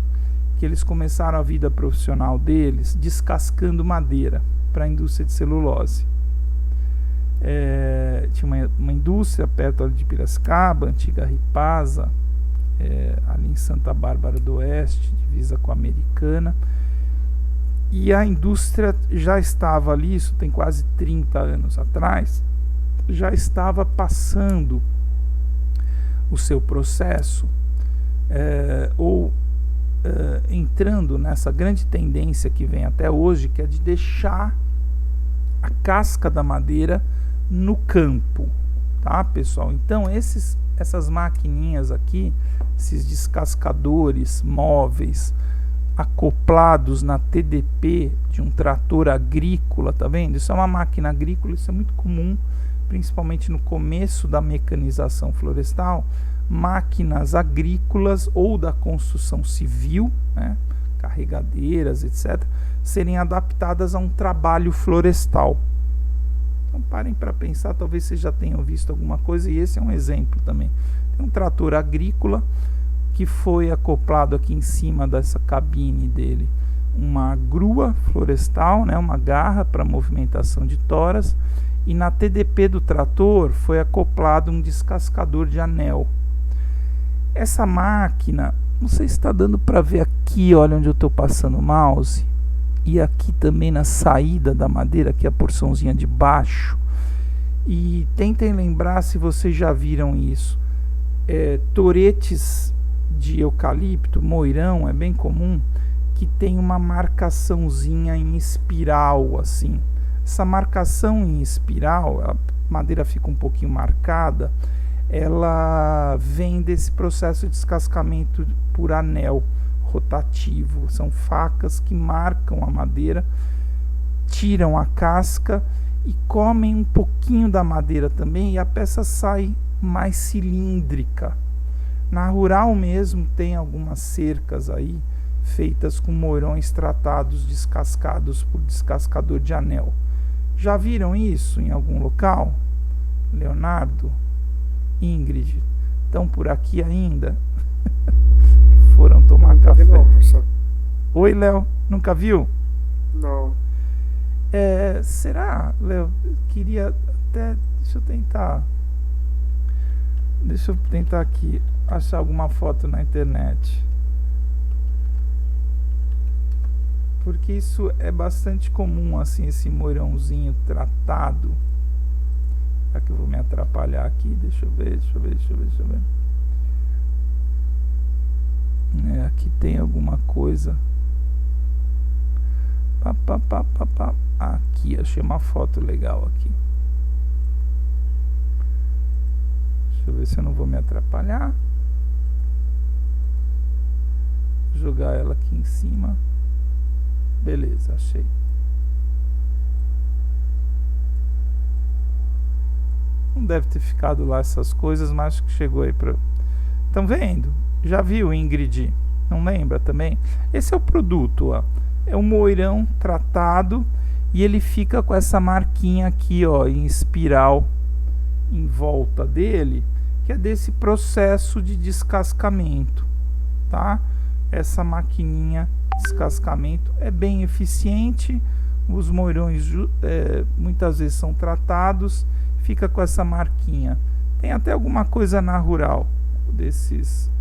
que eles começaram a vida profissional deles descascando madeira para a indústria de celulose. Tinha uma indústria perto ali de Piracicaba, antiga Ripasa, ali em Santa Bárbara do Oeste, divisa com a Americana, e a indústria já estava ali, isso tem quase 30 anos atrás, já estava passando o seu processo, entrando nessa grande tendência que vem até hoje, que é de deixar a casca da madeira no campo, tá, pessoal? Então essas maquininhas aqui, esses descascadores móveis acoplados na TDP de um trator agrícola, tá vendo? Isso é uma máquina agrícola, isso é muito comum, principalmente no começo da mecanização florestal. Máquinas agrícolas ou da construção civil, né, carregadeiras, etc., serem adaptadas a um trabalho florestal. Então parem para pensar, talvez vocês já tenham visto alguma coisa, e esse é um exemplo também. Tem um trator agrícola que foi acoplado aqui em cima dessa cabine dele uma grua florestal, né, uma garra para movimentação de toras, e na TDP do trator foi acoplado um descascador de anel. Essa máquina, não sei se está dando para ver aqui, olha onde eu estou passando o mouse, e aqui também na saída da madeira, aqui a porçãozinha de baixo, e tentem lembrar se vocês já viram isso. Toretes de eucalipto, moirão, é bem comum, que tem uma marcaçãozinha em espiral, assim. Essa marcação em espiral, a madeira fica um pouquinho marcada, ela vem desse processo de descascamento por anel rotativo. São facas que marcam a madeira, tiram a casca e comem um pouquinho da madeira também, e a peça sai mais cilíndrica. Na rural mesmo tem algumas cercas aí feitas com moirões tratados, descascados por descascador de anel. Já viram isso em algum local? Leonardo, Ingrid, estão por aqui ainda? Foram tomar café? Não, professor. Oi, Léo, nunca viu? Não. Será, Léo? Queria até... Deixa eu tentar aqui achar alguma foto na internet. Porque isso é bastante comum, assim, esse moirãozinho tratado. Será que eu vou me atrapalhar aqui? Deixa eu ver. Aqui tem alguma coisa. Aqui, achei uma foto legal aqui. Deixa eu ver se eu não vou me atrapalhar. Vou jogar ela aqui em cima. Beleza, achei. Não deve ter ficado lá essas coisas, mas acho que chegou aí para... Estão vendo? Já viu, Ingrid? Não lembra também? Esse é o produto, ó. É um moirão tratado e ele fica com essa marquinha aqui, ó, em espiral em volta dele, que é desse processo de descascamento, tá? Essa maquininha de descascamento é bem eficiente. Os moirões muitas vezes são tratados, fica com essa marquinha. Tem até alguma coisa na rural desses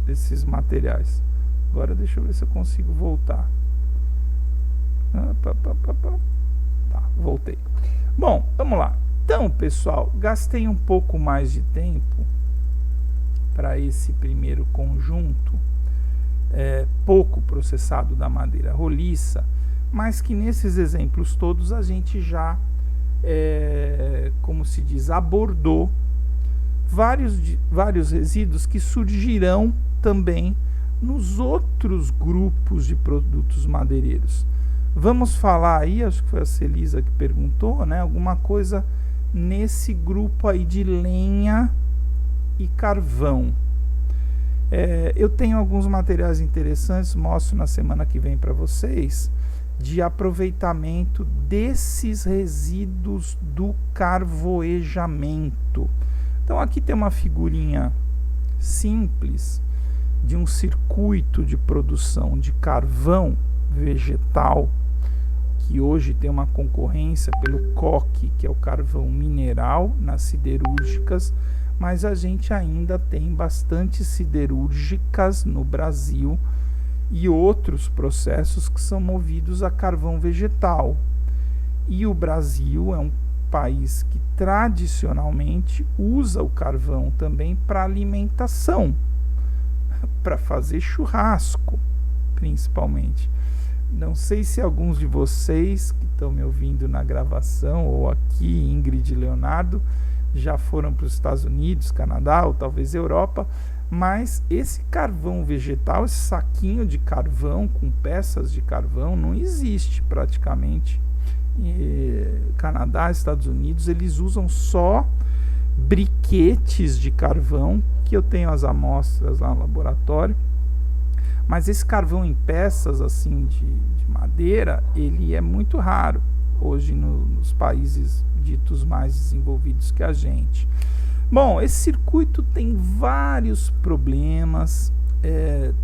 materiais. Agora deixa eu ver se eu consigo voltar. Tá, voltei. Bom, vamos lá. Então, pessoal, gastei um pouco mais de tempo para esse primeiro conjunto pouco processado da madeira roliça, mas que nesses exemplos todos a gente já, como se diz, abordou vários resíduos que surgirão também nos outros grupos de produtos madeireiros. Vamos falar aí, acho que foi a Celisa que perguntou, né, alguma coisa nesse grupo aí de lenha e carvão. Eu tenho alguns materiais interessantes, mostro na semana que vem para vocês, de aproveitamento desses resíduos do carvoejamento. Então aqui tem uma figurinha simples de um circuito de produção de carvão vegetal, que hoje tem uma concorrência pelo coque, que é o carvão mineral nas siderúrgicas, mas a gente ainda tem bastante siderúrgicas no Brasil e outros processos que são movidos a carvão vegetal. E o Brasil é um país que tradicionalmente usa o carvão também para alimentação, para fazer churrasco, principalmente. Não sei se alguns de vocês que estão me ouvindo na gravação, ou aqui, Ingrid e Leonardo, já foram para os Estados Unidos, Canadá, ou talvez Europa, mas esse carvão vegetal, esse saquinho de carvão com peças de carvão, não existe praticamente. Canadá, Estados Unidos, eles usam só briquetes de carvão, que eu tenho as amostras lá no laboratório, mas esse carvão em peças assim de madeira, ele é muito raro. hoje nos países ditos mais desenvolvidos que a gente. Bom, esse circuito tem vários problemas,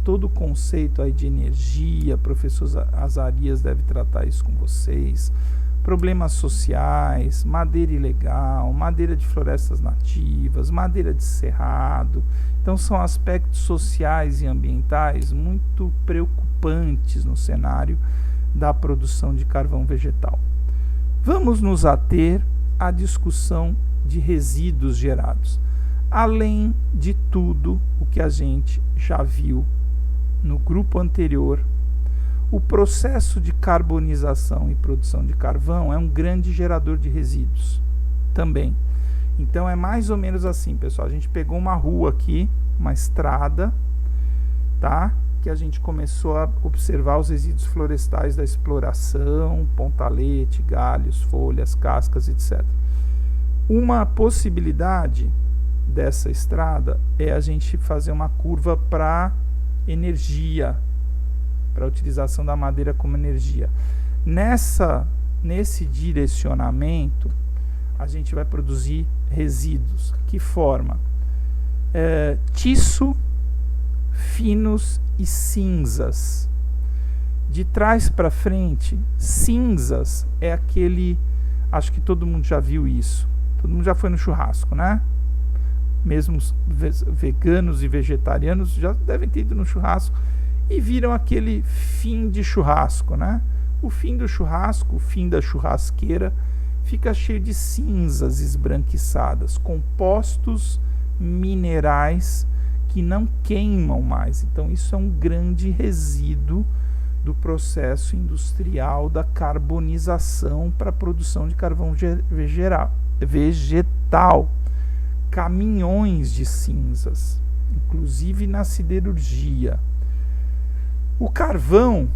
todo o conceito aí de energia, professor Azarias deve tratar isso com vocês, problemas sociais, madeira ilegal, madeira de florestas nativas, madeira de cerrado. Então são aspectos sociais e ambientais muito preocupantes no cenário da produção de carvão vegetal. Vamos nos ater à discussão de resíduos gerados, além de tudo o que a gente já viu no grupo anterior. O processo de carbonização e produção de carvão é um grande gerador de resíduos também. Então é mais ou menos assim, pessoal. A gente pegou uma rua aqui, uma estrada, tá? Que a gente começou a observar os resíduos florestais da exploração, pontalete, galhos, folhas, cascas, etc. Uma possibilidade dessa estrada é a gente fazer uma curva para energia, para a utilização da madeira como energia. Nesse direcionamento, a gente vai produzir resíduos. Que forma? Tiço, finos e cinzas. De trás para frente, cinzas é aquele, acho que todo mundo já viu isso, todo mundo já foi no churrasco, né? Mesmo os veganos e vegetarianos já devem ter ido no churrasco e viram aquele fim de churrasco, né? O fim do churrasco, o fim da churrasqueira, fica cheio de cinzas esbranquiçadas, compostos minerais que não queimam mais. Então isso é um grande resíduo do processo industrial da carbonização para a produção de carvão vegetal. Caminhões de cinzas, inclusive na siderurgia. O carvão,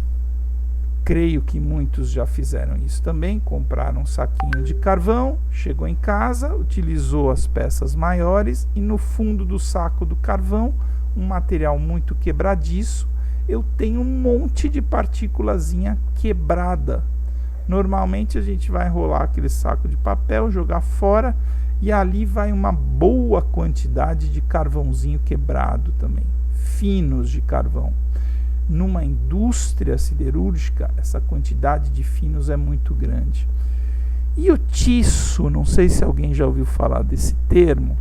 creio que muitos já fizeram isso também, compraram um saquinho de carvão, chegou em casa, utilizou as peças maiores e no fundo do saco do carvão, um material muito quebradiço, eu tenho um monte de partículazinha quebrada. Normalmente a gente vai enrolar aquele saco de papel, jogar fora e ali vai uma boa quantidade de carvãozinho quebrado também, finos de carvão. Numa indústria siderúrgica, essa quantidade de finos é muito grande. E o tiço, não sei se alguém já ouviu falar desse termo,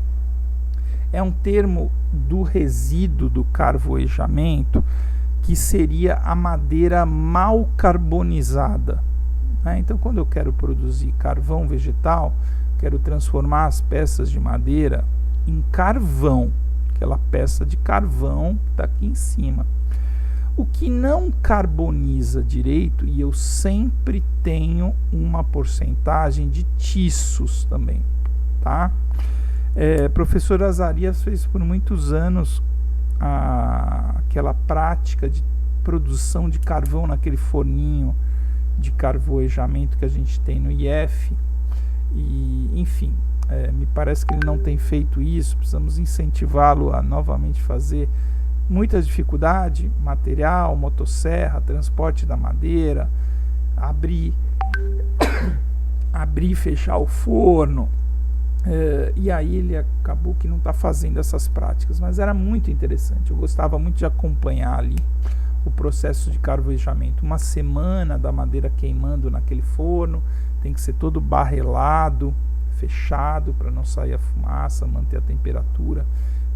é um termo do resíduo do carvoejamento, que seria a madeira mal carbonizada. Então, quando eu quero produzir carvão vegetal, quero transformar as peças de madeira em carvão, aquela peça de carvão que está aqui em cima. O que não carboniza direito, e eu sempre tenho uma porcentagem de tiços também, tá? Professor Azarias fez por muitos anos aquela prática de produção de carvão naquele forninho de carvoejamento que a gente tem no IF, e enfim, me parece que ele não tem feito isso, precisamos incentivá-lo a novamente fazer. Muita dificuldade, material, motosserra, transporte da madeira, abrir e fechar o forno, e aí ele acabou que não está fazendo essas práticas, mas era muito interessante, eu gostava muito de acompanhar ali o processo de carvoejamento, uma semana da madeira queimando naquele forno, tem que ser todo barrelado, fechado para não sair a fumaça, manter a temperatura,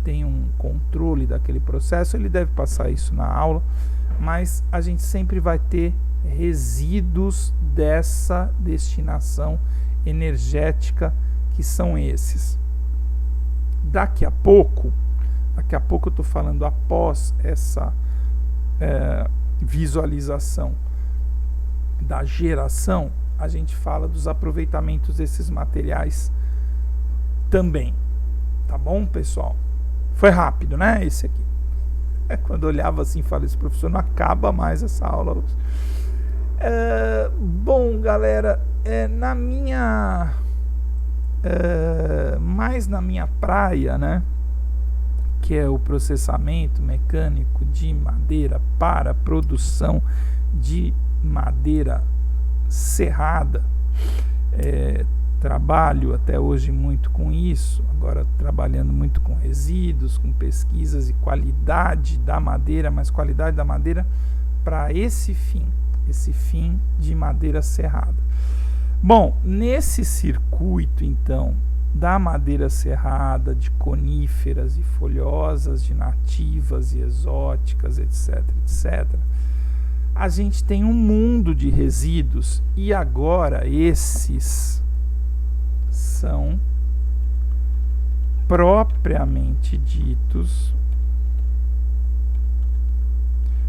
tem um controle daquele processo, ele deve passar isso na aula, mas a gente sempre vai ter resíduos dessa destinação energética que são esses. Daqui a pouco eu estou falando após essa visualização da geração, a gente fala dos aproveitamentos desses materiais também, tá bom, pessoal? Foi rápido, né? Esse aqui. Quando eu olhava assim, falei, esse professor não acaba mais essa aula. Bom, galera, mais na minha praia, né? Que é o processamento mecânico de madeira para produção de madeira serrada. trabalho até hoje muito com isso, agora trabalhando muito com resíduos, com pesquisas e qualidade da madeira, mas qualidade da madeira para esse fim de madeira serrada. Bom, nesse circuito então da madeira serrada, de coníferas e folhosas, de nativas e exóticas, etc, etc, a gente tem um mundo de resíduos, e agora esses são propriamente ditos,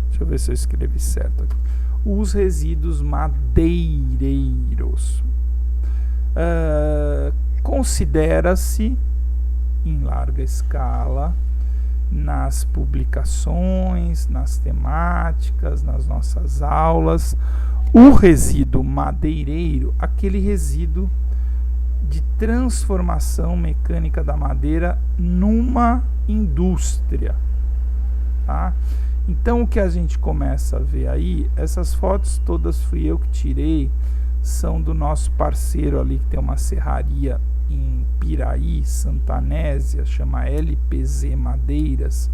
deixa eu ver se eu escrevi certo aqui, os resíduos madeireiros. Considera-se em larga escala nas publicações, nas temáticas, nas nossas aulas, o resíduo madeireiro, aquele resíduo de transformação mecânica da madeira numa indústria, tá? Então o que a gente começa a ver aí, essas fotos todas fui eu que tirei, são do nosso parceiro ali que tem uma serraria em Piraí, Santanésia, chama LPZ Madeiras,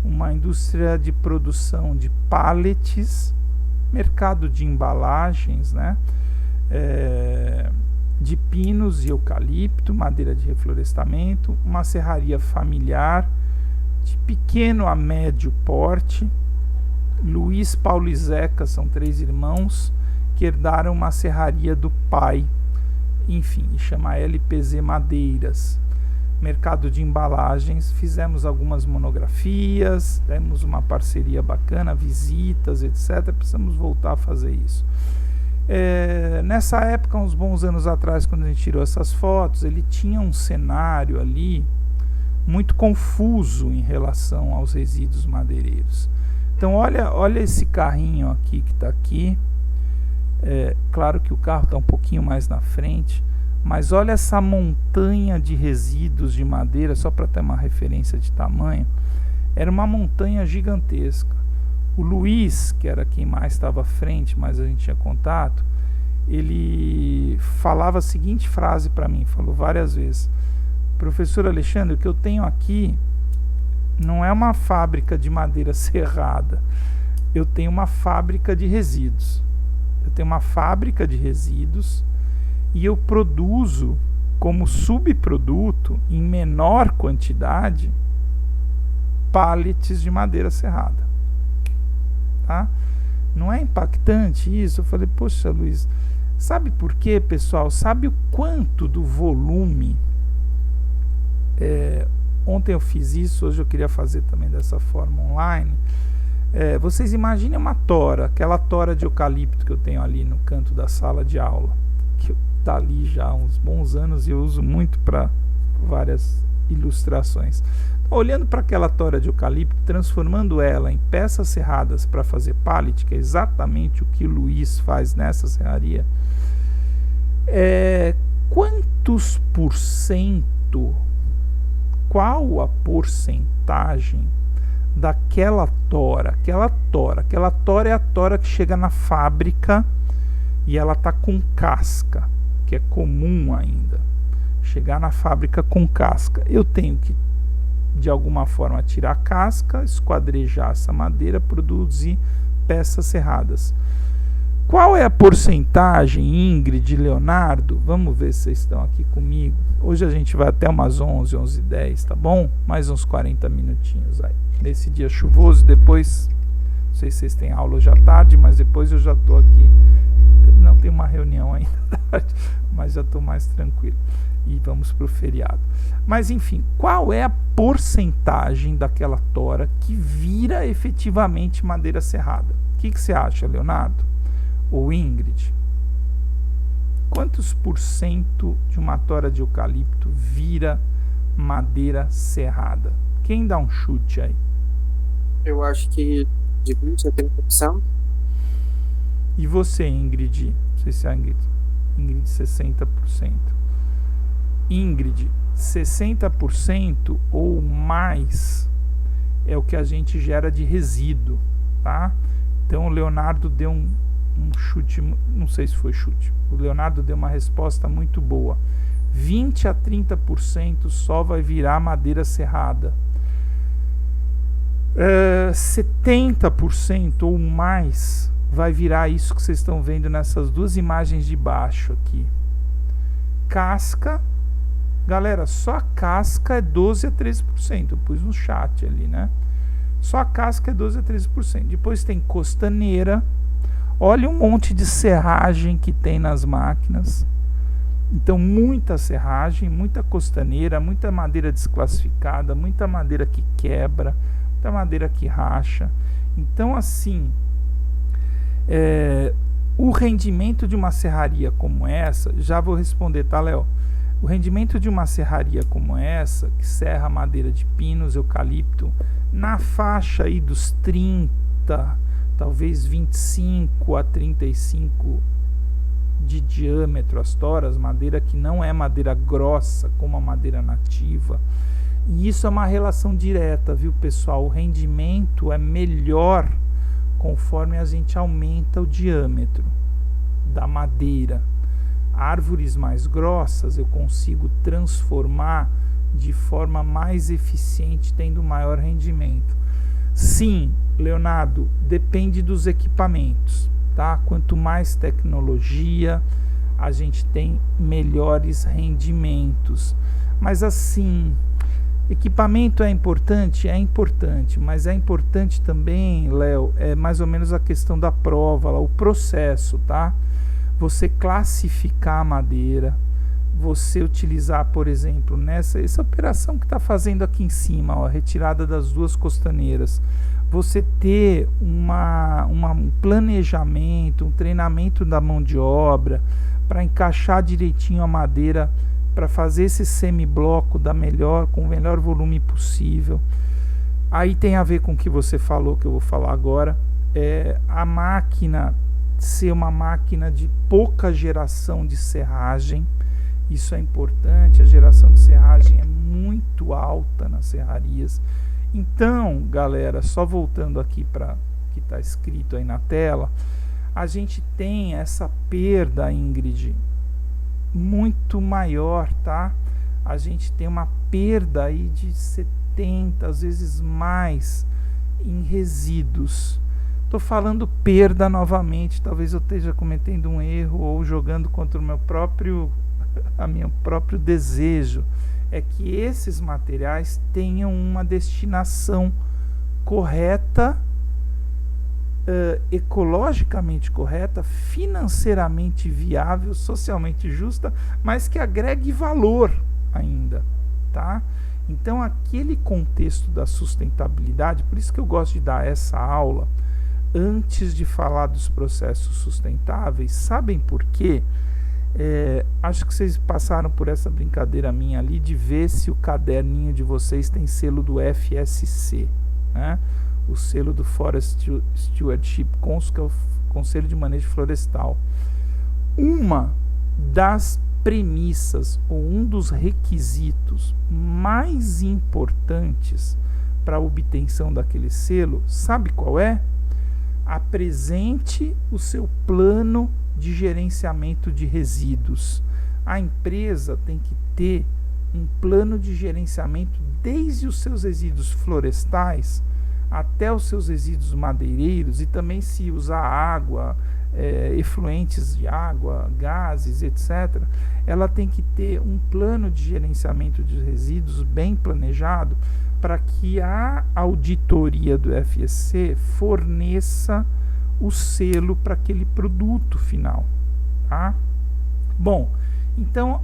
uma indústria de produção de pallets, mercado de embalagens, né? De pinos e eucalipto, madeira de reflorestamento, uma serraria familiar de pequeno a médio porte. Luiz, Paulo e Zeca são 3 irmãos que herdaram uma serraria do pai, enfim, chama LPZ Madeiras, mercado de embalagens. Fizemos algumas monografias, temos uma parceria bacana, visitas, etc. Precisamos voltar a fazer isso. Nessa época, uns bons anos atrás, quando a gente tirou essas fotos, ele tinha um cenário ali muito confuso em relação aos resíduos madeireiros. Então olha esse carrinho aqui que está aqui. Claro que o carro está um pouquinho mais na frente, mas olha essa montanha de resíduos de madeira, só para ter uma referência de tamanho. Era uma montanha gigantesca. O Luiz, que era quem mais estava à frente, mas a gente tinha contato, ele falava a seguinte frase para mim, falou várias vezes: professor Alexandre, o que eu tenho aqui não é uma fábrica de madeira serrada, eu tenho uma fábrica de resíduos. Eu tenho uma fábrica de resíduos e eu produzo como subproduto, em menor quantidade, pallets de madeira serrada. Tá? Não é impactante isso? Eu falei, poxa, Luiz, sabe por quê, pessoal? Sabe o quanto do volume? Ontem eu fiz isso, hoje eu queria fazer também dessa forma online. Vocês imaginem uma tora, aquela tora de eucalipto que eu tenho ali no canto da sala de aula, que está ali já há uns bons anos e eu uso muito para várias ilustrações. Então, olhando para aquela tora de eucalipto, transformando ela em peças serradas para fazer pallet, que é exatamente o que o Luiz faz nessa serraria, quantos por cento, qual a porcentagem daquela tora? Aquela tora é a tora que chega na fábrica e ela tá com casca, que é comum ainda chegar na fábrica com casca. Eu tenho que de alguma forma tirar a casca, esquadrejar essa madeira, produzir peças serradas. Qual é a porcentagem, Ingrid, Leonardo? Vamos ver se vocês estão aqui comigo. Hoje a gente vai até umas 11, 11h10, tá bom? Mais uns 40 minutinhos aí. Nesse dia chuvoso, depois, não sei se vocês têm aula hoje à tarde, mas depois eu já estou aqui. Não tem uma reunião ainda à tarde, mas já estou mais tranquilo. E vamos para o feriado. Mas enfim, qual é a porcentagem daquela tora que vira efetivamente madeira serrada? O que você acha, Leonardo? Ou Ingrid? Quantos por cento de uma tora de eucalipto vira madeira serrada? Quem dá um chute aí? Eu acho que de 20% a 30%. E você, Ingrid? Não sei se é a Ingrid. Ingrid, 60%. Ingrid, 60% ou mais é o que a gente gera de resíduo, tá? Então o Leonardo deu um chute, não sei se foi chute, o Leonardo deu uma resposta muito boa. 20 a 30% só vai virar madeira serrada. 70% ou mais vai virar isso que vocês estão vendo nessas duas imagens de baixo aqui. Casca, galera, só a casca é 12 a 13%. Eu pus no chat ali, né? Só a casca é 12 a 13%. Depois tem costaneira. Olha um monte de serragem que tem nas máquinas. Então, muita serragem, muita costaneira, muita madeira desclassificada, muita madeira que quebra, muita madeira que racha. Então, assim, o rendimento de uma serraria como essa, já vou responder, tá, Léo? O rendimento de uma serraria como essa, que serra madeira de pinos, eucalipto, na faixa aí dos 30, talvez 25 a 35 de diâmetro as toras, madeira que não é madeira grossa como a madeira nativa. E isso é uma relação direta, viu, pessoal? O rendimento é melhor conforme a gente aumenta o diâmetro da madeira. Árvores mais grossas eu consigo transformar de forma mais eficiente, tendo maior rendimento. Sim, Leonardo, depende dos equipamentos, tá? Quanto mais tecnologia, a gente tem melhores rendimentos. Mas assim, equipamento é importante, mas é importante também, Léo, é mais ou menos a questão da prova, lá, o processo, tá? Você classificar a madeira, você utilizar, por exemplo, essa operação que está fazendo aqui em cima, ó, a retirada das duas costaneiras, você ter um planejamento, um treinamento da mão de obra para encaixar direitinho a madeira, para fazer esse semibloco com o melhor volume possível. Aí tem a ver com o que você falou, que eu vou falar agora, a máquina ser uma máquina de pouca geração de serragem. Isso é importante, a geração de serragem é muito alta nas serrarias. Então, galera, só voltando aqui para o que está escrito aí na tela, a gente tem essa perda, Ingrid, muito maior, tá? A gente tem uma perda aí de 70, às vezes mais, em resíduos. Estou falando perda novamente, talvez eu esteja cometendo um erro ou jogando contra o meu próprio desejo, é que esses materiais tenham uma destinação correta, ecologicamente correta, financeiramente viável, socialmente justa, mas que agregue valor ainda, tá? Então, aquele contexto da sustentabilidade, por isso que eu gosto de dar essa aula antes de falar dos processos sustentáveis. Sabem por quê? Acho que vocês passaram por essa brincadeira minha ali de ver se o caderninho de vocês tem selo do FSC, né? O selo do Forest Stewardship Council, que é o Conselho de Manejo Florestal. Uma das premissas ou um dos requisitos mais importantes para a obtenção daquele selo, sabe qual é? Apresente o seu plano de gerenciamento de resíduos. A empresa tem que ter um plano de gerenciamento desde os seus resíduos florestais até os seus resíduos madeireiros, e também se usar água, efluentes de água, gases, etc. Ela tem que ter um plano de gerenciamento de resíduos bem planejado para que a auditoria do FSC forneça o selo para aquele produto final, tá? Bom, então,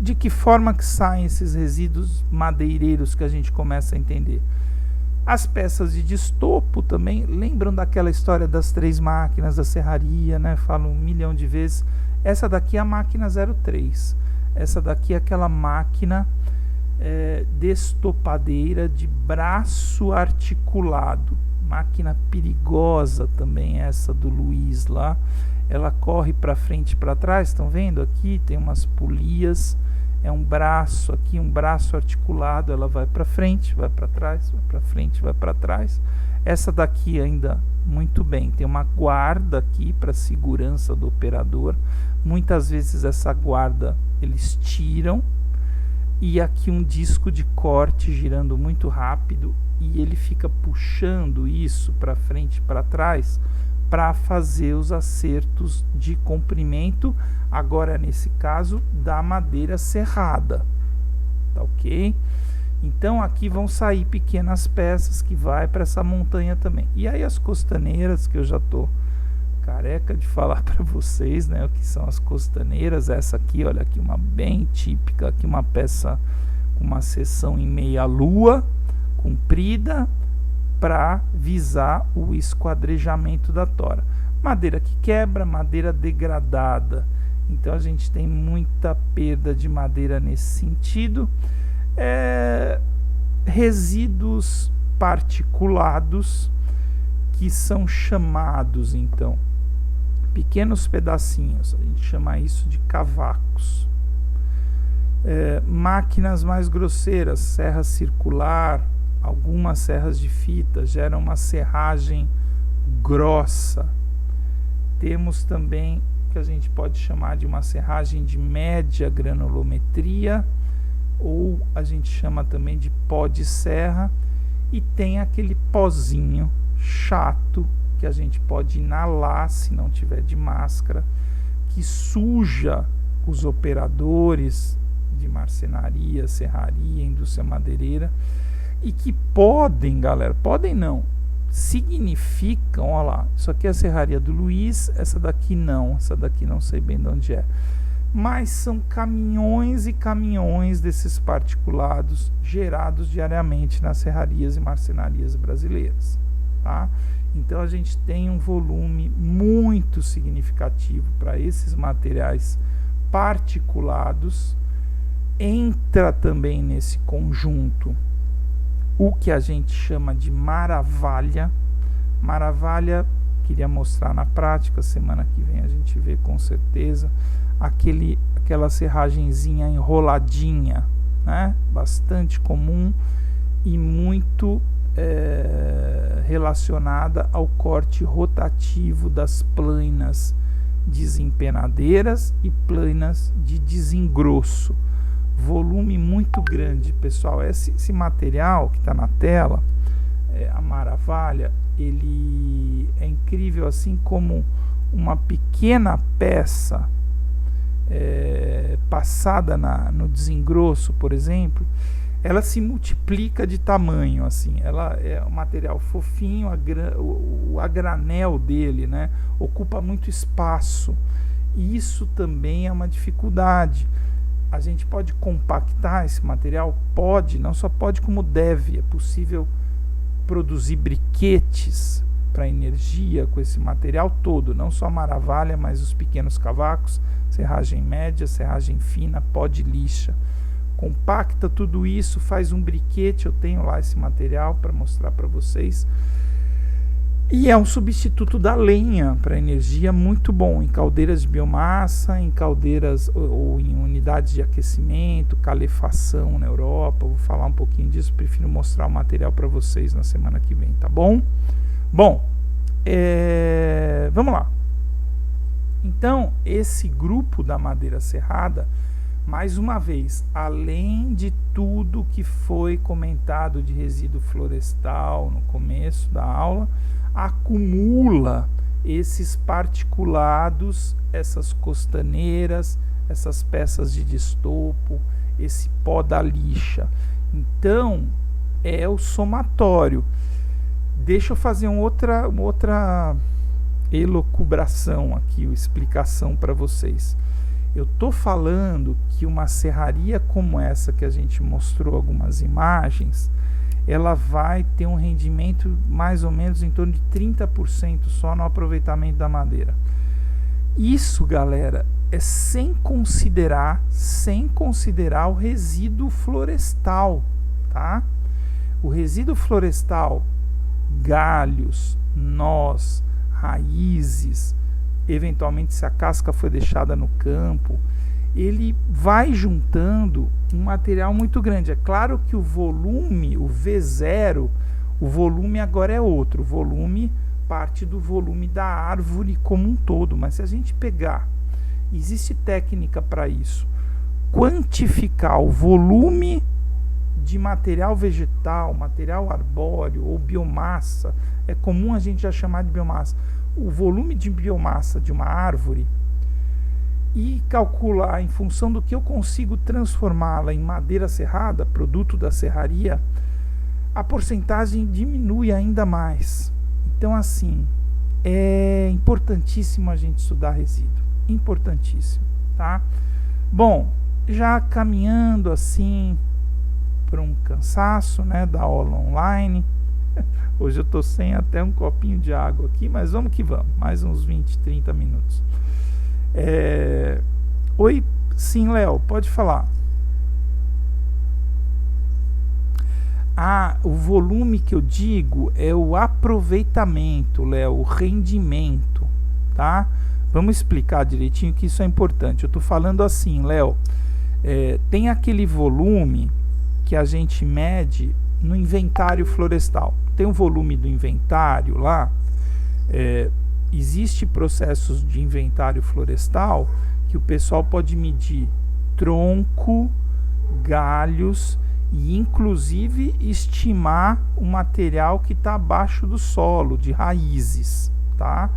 de que forma que saem esses resíduos madeireiros que a gente começa a entender? As peças de estopo também, lembram daquela história das 3 máquinas da serraria, né? Falo 1 milhão de vezes. Essa daqui é a máquina 03. Essa daqui é aquela máquina destopadeira de braço articulado. Máquina perigosa também essa do Luiz lá. Ela corre para frente e para trás, estão vendo aqui? Tem umas polias. É um braço aqui, um braço articulado, ela vai para frente, vai para trás, vai para frente, vai para trás. Essa daqui ainda muito bem, tem uma guarda aqui para segurança do operador. Muitas vezes essa guarda eles tiram, e aqui um disco de corte girando muito rápido, e ele fica puxando isso para frente e para trás para fazer os acertos de comprimento, agora nesse caso da madeira serrada, tá ok? Então aqui vão sair pequenas peças que vai para essa montanha também. E aí as costaneiras, que eu já tô careca de falar para vocês, né, o que são as costaneiras. Essa aqui, olha aqui, uma bem típica, aqui uma peça com uma seção em meia lua, comprida, para visar o esquadrejamento da tora. Madeira que quebra, madeira degradada, então a gente tem muita perda de madeira nesse sentido. Resíduos particulados, que são chamados então pequenos pedacinhos, a gente chama isso de cavacos. Máquinas mais grosseiras, serra circular, algumas serras de fita geram uma serragem grossa. Temos também o que a gente pode chamar de uma serragem de média granulometria, ou a gente chama também de pó de serra, e tem aquele pozinho chato que a gente pode inalar se não tiver de máscara, que suja os operadores de marcenaria, serraria, indústria madeireira, e que podem, galera, podem não, significam, olha lá, isso aqui é a serraria do Luiz, essa daqui não sei bem de onde é, mas são caminhões e caminhões desses particulados gerados diariamente nas serrarias e marcenarias brasileiras, tá? Então a gente tem um volume muito significativo para esses materiais particulados. Entra também nesse conjunto o que a gente chama de maravalha. Maravalha, queria mostrar na prática, semana que vem a gente vê com certeza, aquela serragenzinha enroladinha, né? Bastante comum e muito relacionada ao corte rotativo das plainas desempenadeiras e plainas de desengrosso. Volume muito grande, pessoal. Esse material que está na tela, a maravalha, ele é incrível, assim como uma pequena peça passada no desengrosso, por exemplo, ela se multiplica de tamanho, assim. Ela é um material fofinho, a granel dele, né, ocupa muito espaço, e isso também é uma dificuldade. A gente pode compactar esse material? Pode, não só pode como deve. É possível produzir briquetes para energia com esse material todo, não só a maravalha, mas os pequenos cavacos, serragem média, serragem fina, pó de lixa. Compacta tudo isso, faz um briquete. Eu tenho lá esse material para mostrar para vocês. E é um substituto da lenha para energia muito bom em caldeiras de biomassa, em caldeiras ou em unidades de aquecimento, calefação na Europa. Vou falar um pouquinho disso, prefiro mostrar o material para vocês na semana que vem, tá bom? Bom, vamos lá. Então, esse grupo da madeira serrada, mais uma vez, além de tudo que foi comentado de resíduo florestal no começo da aula, acumula esses particulados, essas costaneiras, essas peças de destopo, esse pó da lixa. Então, é o somatório. Deixa eu fazer uma outra elucubração aqui, explicação para vocês. Eu estou falando que uma serraria como essa que a gente mostrou algumas imagens, ela vai ter um rendimento mais ou menos em torno de 30% só no aproveitamento da madeira. Isso, galera, é sem considerar o resíduo florestal, tá? O resíduo florestal, galhos, nós, raízes, eventualmente se a casca foi deixada no campo, ele vai juntando um material muito grande. É claro que o volume, o V0, O volume agora é outro. O volume parte do volume da árvore como um todo. Mas se a gente pegar, existe técnica para isso, quantificar o volume de material vegetal, material arbóreo ou biomassa, é comum a gente já chamar de biomassa, o volume de biomassa de uma árvore, e calcular em função do que eu consigo transformá-la em madeira serrada, produto da serraria, a porcentagem diminui ainda mais. Então, assim, é importantíssimo a gente estudar resíduo, importantíssimo, tá? Bom, já caminhando assim para um cansaço, né, da aula online. Hoje eu tô sem até um copinho de água aqui, mas vamos que vamos, mais uns 20, 30 minutos. Oi, sim, Léo, pode falar. O volume que eu digo é o aproveitamento, Léo, o rendimento, tá? Vamos explicar direitinho que isso é importante. Eu tô falando assim, Léo, tem aquele volume que a gente mede no inventário florestal. Tem o volume do inventário lá, existe processos de inventário florestal que o pessoal pode medir tronco, galhos e inclusive estimar o material que está abaixo do solo, de raízes, tá?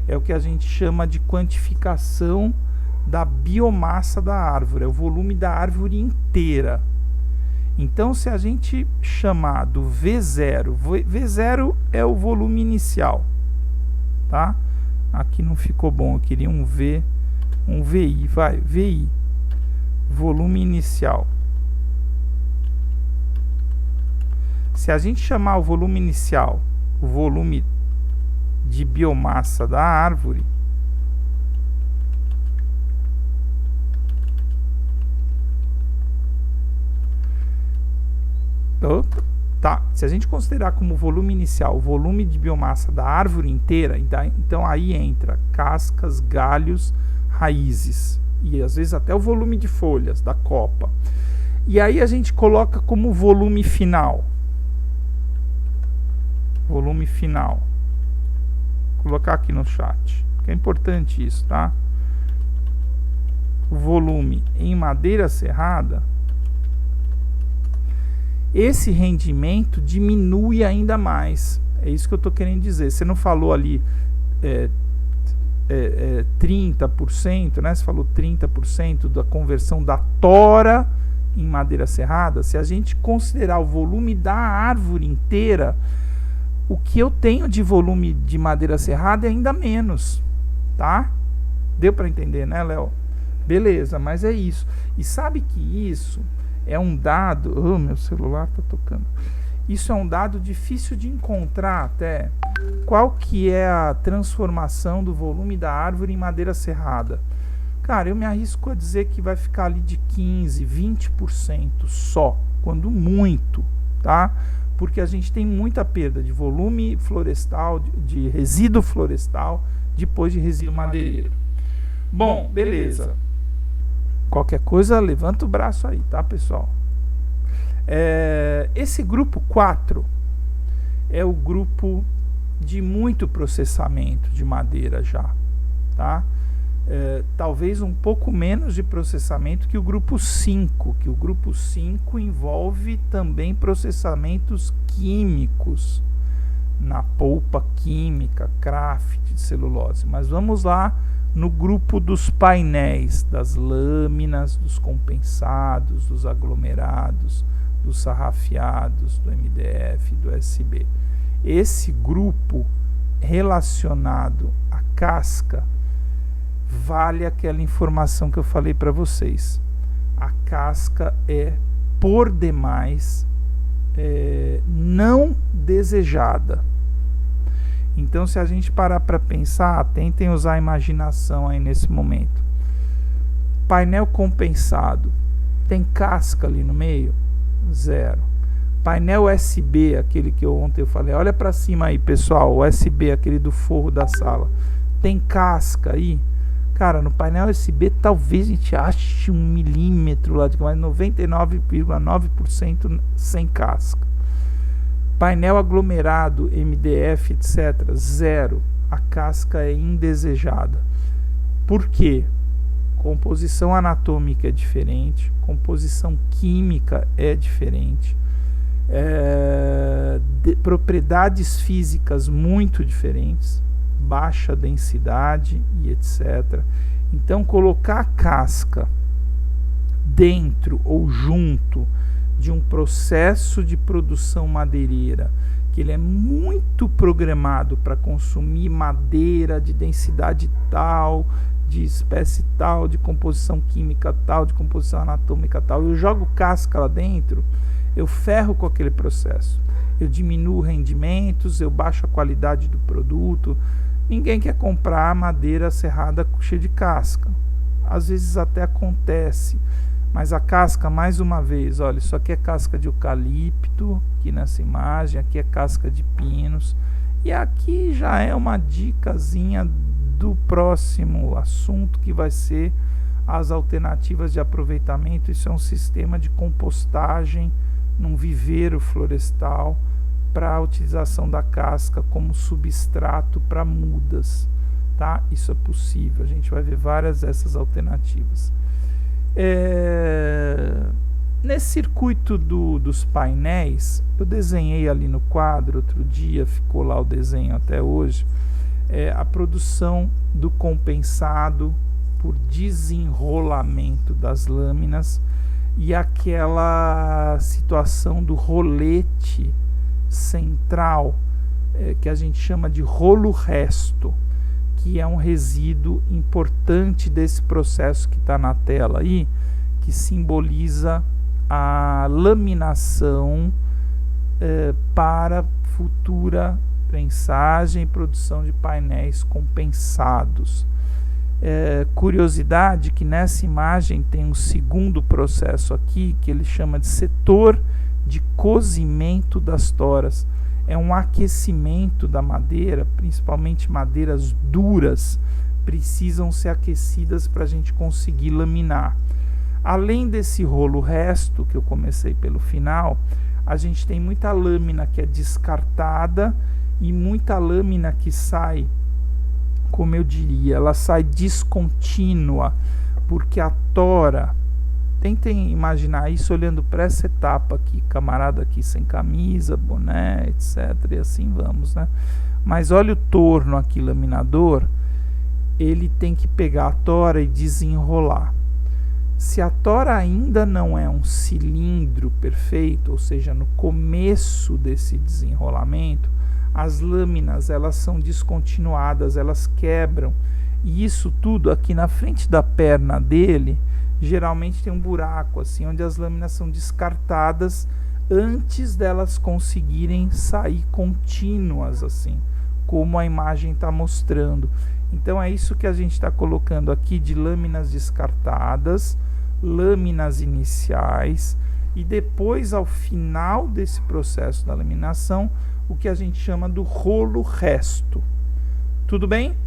É o que a gente chama de quantificação da biomassa da árvore, é o volume da árvore inteira. Então, se a gente chamar do V0, V0 é o volume inicial, tá? Aqui não ficou bom, eu queria um VI, vai, VI, volume inicial. Se a gente chamar o volume inicial, o volume de biomassa da árvore, tá, se a gente considerar como volume inicial o volume de biomassa da árvore inteira, então aí entra cascas, galhos, raízes e às vezes até o volume de folhas da copa. E aí a gente coloca como volume final. Volume final. Vou colocar aqui no chat, que é importante isso, tá? O volume em madeira serrada, esse rendimento diminui ainda mais. É isso que eu estou querendo dizer. Você não falou ali 30%, né? Você falou 30% da conversão da tora em madeira serrada. Se a gente considerar o volume da árvore inteira, o que eu tenho de volume de madeira serrada é ainda menos, tá? Deu para entender, né, Léo? Beleza, mas é isso. E sabe que isso é um dado... Oh, meu celular tá tocando. Isso é um dado difícil de encontrar até. Qual que é a transformação do volume da árvore em madeira serrada? Cara, eu me arrisco a dizer que vai ficar ali de 15%, 20% só, quando muito, tá? Porque a gente tem muita perda de volume florestal, de resíduo florestal, depois de resíduo madeireiro. Bom, beleza. Qualquer coisa, levanta o braço aí, tá, pessoal? Esse grupo 4 é o grupo de muito processamento de madeira já, tá? Talvez um pouco menos de processamento que o grupo 5, que o grupo 5 envolve também processamentos químicos na polpa química, craft de celulose. Mas vamos lá no grupo dos painéis, das lâminas, dos compensados, dos aglomerados, dos sarrafiados, do MDF, do SB. Esse grupo relacionado à casca vale aquela informação que eu falei para vocês. A casca é, por demais, não desejada. Então, se a gente parar para pensar, tentem usar a imaginação aí nesse momento. Painel compensado, tem casca ali no meio? Zero. Painel USB, aquele que ontem eu falei, olha para cima aí, pessoal, o USB, aquele do forro da sala, tem casca aí? Cara, no painel USB talvez a gente ache 1 milímetro lá, mas 99,9% sem casca. Painel aglomerado, MDF, etc. 0. A casca é indesejada. Por quê? Composição anatômica é diferente, composição química é diferente, propriedades físicas muito diferentes, baixa densidade e etc. Então, colocar a casca dentro ou junto de um processo de produção madeireira, que ele é muito programado para consumir madeira de densidade tal, de espécie tal, de composição química tal, de composição anatômica tal, eu jogo casca lá dentro, eu ferro com aquele processo, eu diminuo rendimentos, eu baixo a qualidade do produto. Ninguém quer comprar madeira serrada cheia de casca. Às vezes até acontece, mas a casca, mais uma vez, olha, isso aqui é casca de eucalipto, aqui nessa imagem, aqui é casca de pinos, e aqui já é uma dicasinha do próximo assunto, que vai ser as alternativas de aproveitamento. Isso é um sistema de compostagem num viveiro florestal para a utilização da casca como substrato para mudas, tá? Isso é possível, a gente vai ver várias dessas alternativas. Nesse circuito dos painéis, eu desenhei ali no quadro outro dia, ficou lá o desenho até hoje, a produção do compensado por desenrolamento das lâminas e aquela situação do rolete central, que a gente chama de rolo resto, que é um resíduo importante desse processo que está na tela aí, que simboliza a laminação para futura prensagem e produção de painéis compensados. Curiosidade que nessa imagem tem um segundo processo aqui, que ele chama de setor de cozimento das toras. É um aquecimento da madeira, principalmente madeiras duras, precisam ser aquecidas para a gente conseguir laminar. Além desse rolo resto, que eu comecei pelo final, a gente tem muita lâmina que é descartada e muita lâmina que sai, como eu diria, ela sai descontínua, porque a tora, tentem imaginar isso olhando para essa etapa aqui, camarada aqui sem camisa, boné, etc, e assim vamos, né? Mas olha o torno aqui, laminador, ele tem que pegar a tora e desenrolar. Se a tora ainda não é um cilindro perfeito, ou seja, no começo desse desenrolamento, as lâminas elas são descontinuadas, elas quebram, e isso tudo aqui na frente da perna dele, geralmente tem um buraco assim, onde as lâminas são descartadas antes delas conseguirem sair contínuas assim, como a imagem está mostrando. Então é isso que a gente está colocando aqui de lâminas descartadas, lâminas iniciais, e depois ao final desse processo da laminação, o que a gente chama do rolo resto. Tudo bem?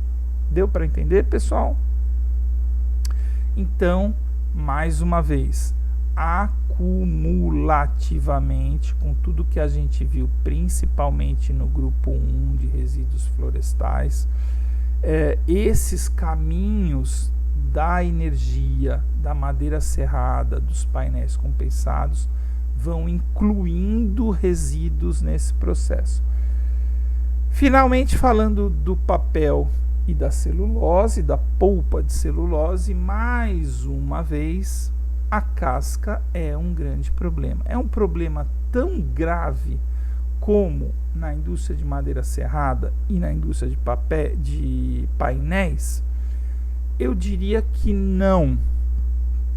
Deu para entender, pessoal? Então, mais uma vez, acumulativamente, com tudo que a gente viu, principalmente no grupo 1 de resíduos florestais, esses caminhos da energia, da madeira serrada, dos painéis compensados, vão incluindo resíduos nesse processo. Finalmente, falando do papel e da celulose, da polpa de celulose, mais uma vez, a casca é um grande problema. É um problema tão grave como na indústria de madeira serrada e na indústria de papel, de painéis? Eu diria que não.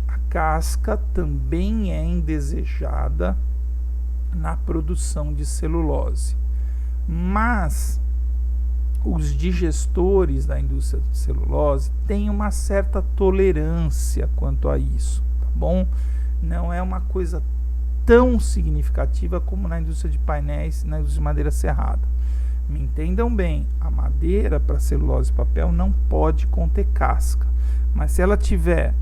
A casca também é indesejada na produção de celulose, mas os digestores da indústria de celulose têm uma certa tolerância quanto a isso, tá bom? Não é uma coisa tão significativa como na indústria de painéis, na indústria de madeira serrada. Me entendam bem, a madeira para celulose e papel não pode conter casca, mas se ela tiver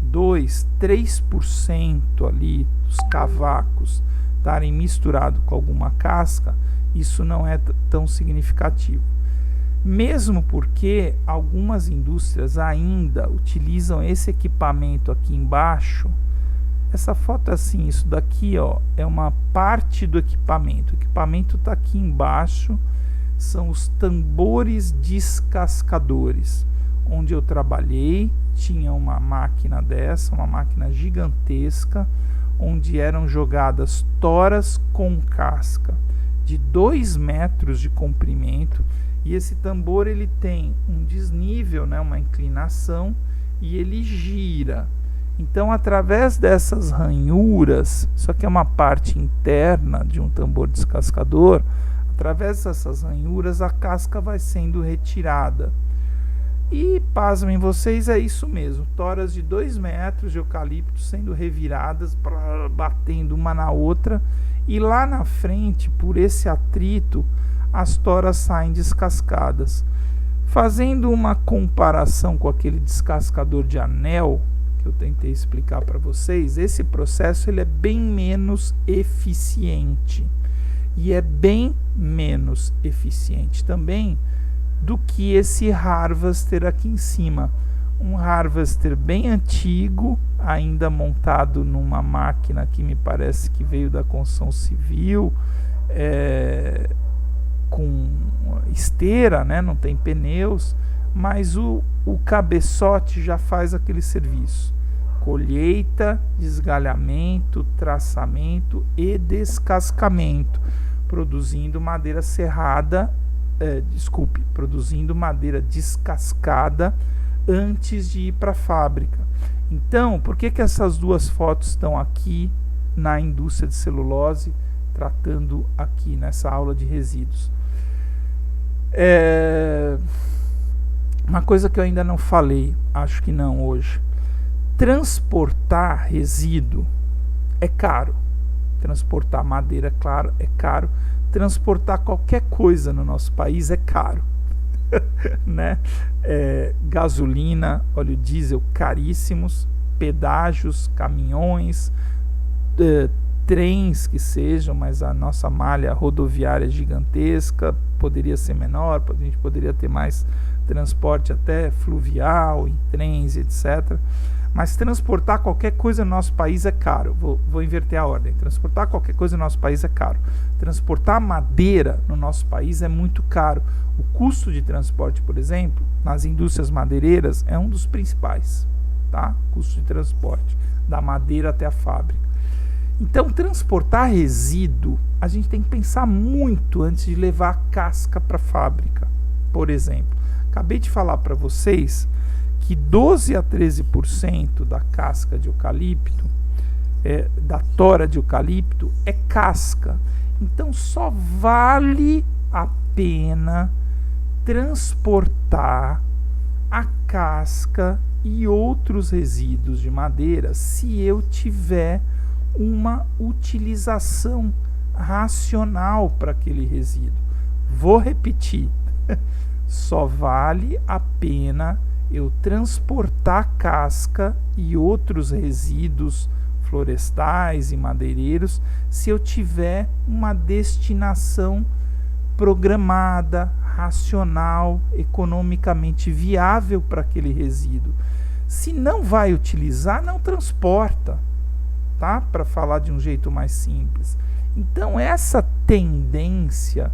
2, 3% ali dos cavacos estarem misturados com alguma casca, isso não é tão significativo. Mesmo porque algumas indústrias ainda utilizam esse equipamento aqui embaixo. Essa foto é assim, isso daqui, ó, é uma parte do equipamento. O equipamento está aqui embaixo, são os tambores descascadores. Onde eu trabalhei, tinha uma máquina dessa, uma máquina gigantesca, onde eram jogadas toras com casca de 2 metros de comprimento. E esse tambor ele tem um desnível, né, uma inclinação, e ele gira. Então, através dessas ranhuras, isso aqui é uma parte interna de um tambor descascador, através dessas ranhuras a casca vai sendo retirada. E, pasmem vocês, é isso mesmo, toras de 2 metros de eucalipto sendo reviradas, batendo uma na outra, e lá na frente, por esse atrito, as toras saem descascadas. Fazendo uma comparação com aquele descascador de anel que eu tentei explicar para vocês, esse processo ele é bem menos eficiente e é bem menos eficiente também do que esse harvester aqui em cima. Um harvester bem antigo, ainda montado numa máquina que me parece que veio da construção civil, com esteira, né? Não tem pneus, mas o cabeçote já faz aquele serviço: colheita, desgalhamento, traçamento e descascamento, produzindo madeira serrada, produzindo madeira descascada antes de ir para a fábrica. Então, por que essas duas fotos estão aqui na indústria de celulose, tratando aqui nessa aula de resíduos? Uma coisa que eu ainda não falei, acho que não hoje: transportar resíduo é caro. Transportar madeira, claro, é caro. Transportar qualquer coisa no nosso país é caro. Né? Gasolina, óleo diesel caríssimos, pedágios, caminhões, trens que sejam, mas a nossa malha rodoviária é gigantesca, poderia ser menor, a gente poderia ter mais transporte até fluvial, em trens, etc. Mas transportar qualquer coisa no nosso país é caro. Vou inverter a ordem. Transportar qualquer coisa no nosso país é caro. Transportar madeira no nosso país é muito caro. O custo de transporte, por exemplo, nas indústrias madeireiras é um dos principais, tá? Custo de transporte da madeira até a fábrica. Então, transportar resíduo, a gente tem que pensar muito antes de levar a casca para a fábrica. Por exemplo, acabei de falar para vocês que 12 a 13% da casca de eucalipto, da tora de eucalipto, é casca. Então, só vale a pena transportar a casca e outros resíduos de madeira se eu tiver uma utilização racional para aquele resíduo. Vou repetir: só vale a pena eu transportar casca e outros resíduos florestais e madeireiros se eu tiver uma destinação programada, racional, economicamente viável para aquele resíduo. Se não vai utilizar, não transporta, tá? Para falar de um jeito mais simples. Então, essa tendência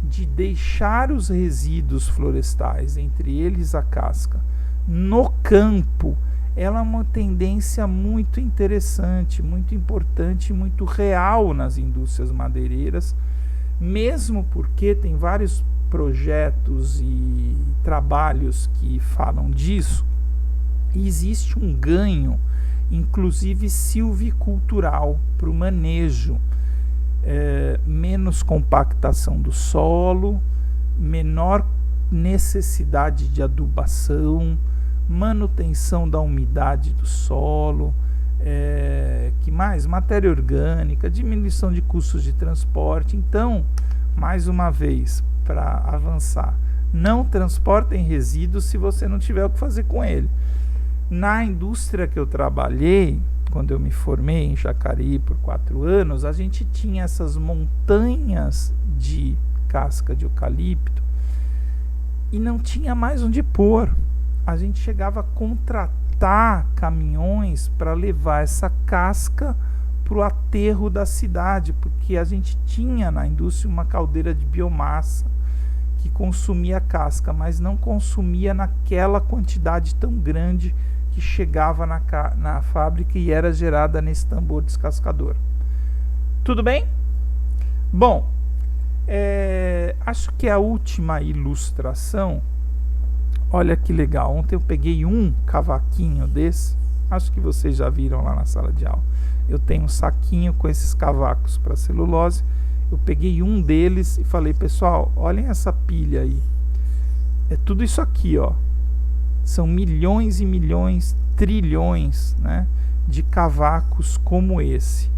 de deixar os resíduos florestais, entre eles a casca, no campo, ela é uma tendência muito interessante, muito importante, muito real nas indústrias madeireiras, mesmo porque tem vários projetos e trabalhos que falam disso, e existe um ganho, inclusive silvicultural, para o manejo. Menos compactação do solo, menor necessidade de adubação, manutenção da umidade do solo, que mais? Matéria orgânica, diminuição de custos de transporte. Então, mais uma vez, para avançar, não transportem resíduos se você não tiver o que fazer com ele. Na indústria que eu trabalhei, quando eu me formei em Jacareí por 4 anos, a gente tinha essas montanhas de casca de eucalipto e não tinha mais onde pôr. A gente chegava a contratar caminhões para levar essa casca para o aterro da cidade, porque a gente tinha na indústria uma caldeira de biomassa que consumia casca, mas não consumia naquela quantidade tão grande que chegava na fábrica e era gerada nesse tambor descascador. Tudo bem? Bom, acho que a última ilustração, olha que legal, ontem eu peguei um cavaquinho desse, acho que vocês já viram lá na sala de aula. Eu tenho um saquinho com esses cavacos para celulose. Eu peguei um deles e falei, pessoal, olhem essa pilha aí. É tudo isso aqui, ó. São milhões e milhões, trilhões, né, de cavacos como esse.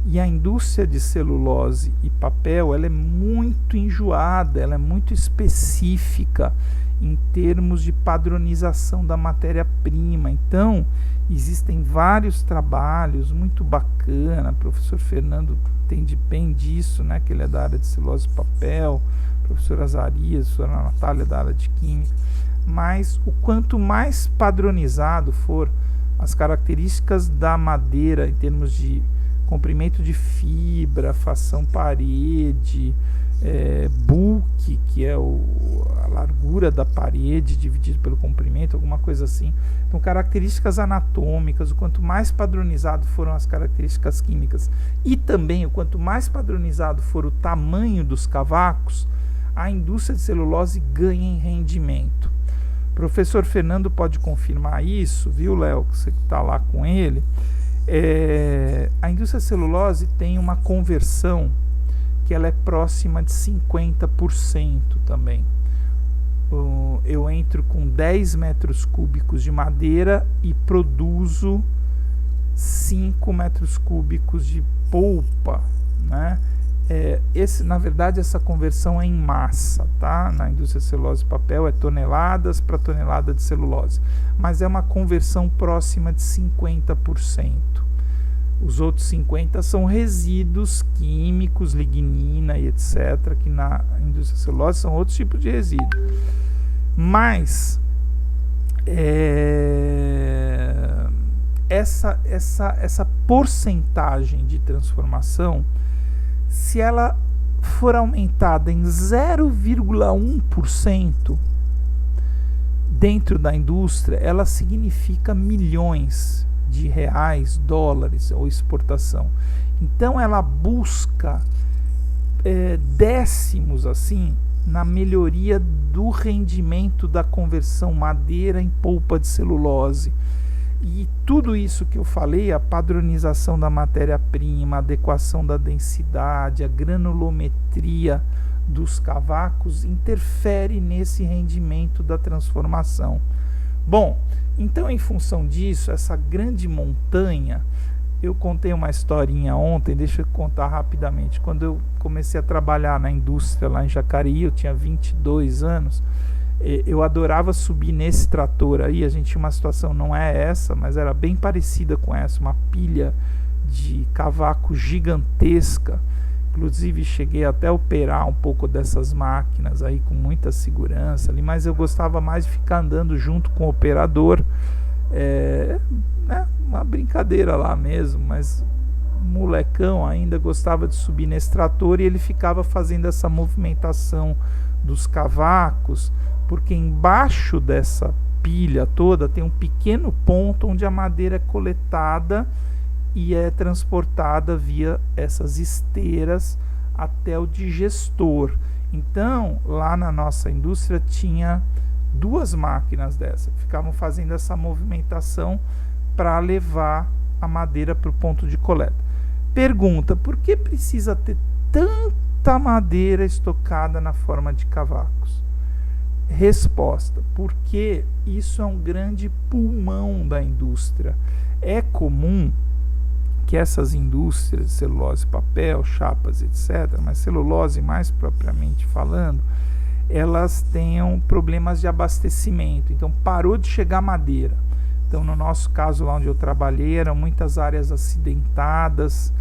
E a indústria de celulose e papel, ela é muito enjoada, ela é muito específica em termos de padronização da matéria-prima. Então, existem vários trabalhos muito bacana. O professor Fernando entende bem disso, né, que ele é da área de celulose e papel, professor Azarias, professora Natália da área de química. Mas o quanto mais padronizado for as características da madeira em termos de comprimento de fibra, fação parede, bulk, que é a largura da parede dividido pelo comprimento, alguma coisa assim. Então, características anatômicas, o quanto mais padronizado foram as características químicas e também o quanto mais padronizado for o tamanho dos cavacos, a indústria de celulose ganha em rendimento. O professor Fernando pode confirmar isso, viu, Léo, que você está lá com ele. A indústria de celulose tem uma conversão que ela é próxima de 50% também. Eu entro com 10 metros cúbicos de madeira e produzo 5 metros cúbicos de polpa, né? Na verdade, essa conversão é em massa, tá? Na indústria de celulose e papel é toneladas para tonelada de celulose, mas é uma conversão próxima de 50%. Os outros 50% são resíduos químicos, lignina e etc., que na indústria de celulose são outros tipos de resíduos. Mas essa porcentagem de transformação, se ela for aumentada em 0,1% dentro da indústria, ela significa milhões de reais, dólares ou exportação. Então ela busca décimos assim na melhoria do rendimento da conversão madeira em polpa de celulose. E tudo isso que eu falei, a padronização da matéria-prima, a adequação da densidade, a granulometria dos cavacos, interfere nesse rendimento da transformação. Bom, então em função disso, essa grande montanha, eu contei uma historinha ontem, deixa eu contar rapidamente. Quando eu comecei a trabalhar na indústria lá em Jacareí, eu tinha 22 anos, eu adorava subir nesse trator aí. A gente tinha uma situação, não é essa, mas era bem parecida com essa, uma pilha de cavaco gigantesca. Inclusive cheguei até a operar um pouco dessas máquinas aí com muita segurança ali, mas eu gostava mais de ficar andando junto com o operador, né, uma brincadeira lá mesmo, mas molecão ainda gostava de subir nesse trator e ele ficava fazendo essa movimentação dos cavacos, porque embaixo dessa pilha toda tem um pequeno ponto onde a madeira é coletada e é transportada via essas esteiras até o digestor. Então, lá na nossa indústria tinha 2 máquinas dessas, ficavam fazendo essa movimentação para levar a madeira para o ponto de coleta. Pergunta: por que precisa ter tanta madeira estocada na forma de cavacos? Resposta: porque isso é um grande pulmão da indústria. É comum que essas indústrias de celulose, papel, chapas, etc., mas celulose mais propriamente falando, elas tenham problemas de abastecimento. Então parou de chegar madeira, Então, no nosso caso, lá onde eu trabalhei, eram muitas áreas acidentadas,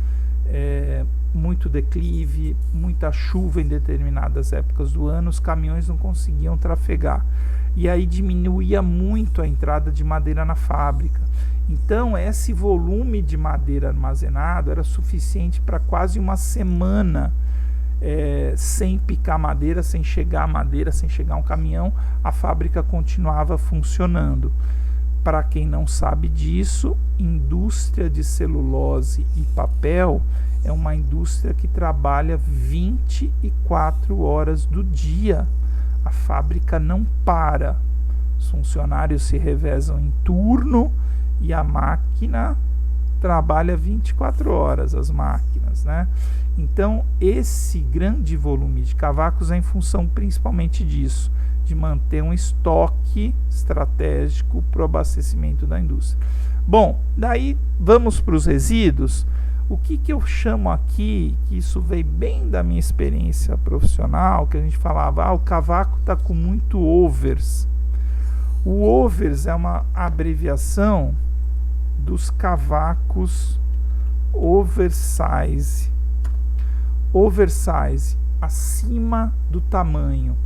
muito declive, muita chuva em determinadas épocas do ano, os caminhões não conseguiam trafegar. E aí diminuía muito a entrada de madeira na fábrica. Então, esse volume de madeira armazenado era suficiente para quase uma semana, sem picar madeira, sem chegar madeira, sem chegar um caminhão, a fábrica continuava funcionando. Para quem não sabe disso, indústria de celulose e papel é uma indústria que trabalha 24 horas do dia. A fábrica não para. Os funcionários se revezam em turno e a máquina trabalha 24 horas, as máquinas, né? Então, esse grande volume de cavacos é em função principalmente disso, de manter um estoque estratégico para o abastecimento da indústria. Bom, daí vamos para os resíduos. O que eu chamo aqui, que isso veio bem da minha experiência profissional, que a gente falava, o cavaco está com muito overs. O overs é uma abreviação dos cavacos oversize. Oversize, acima do tamanho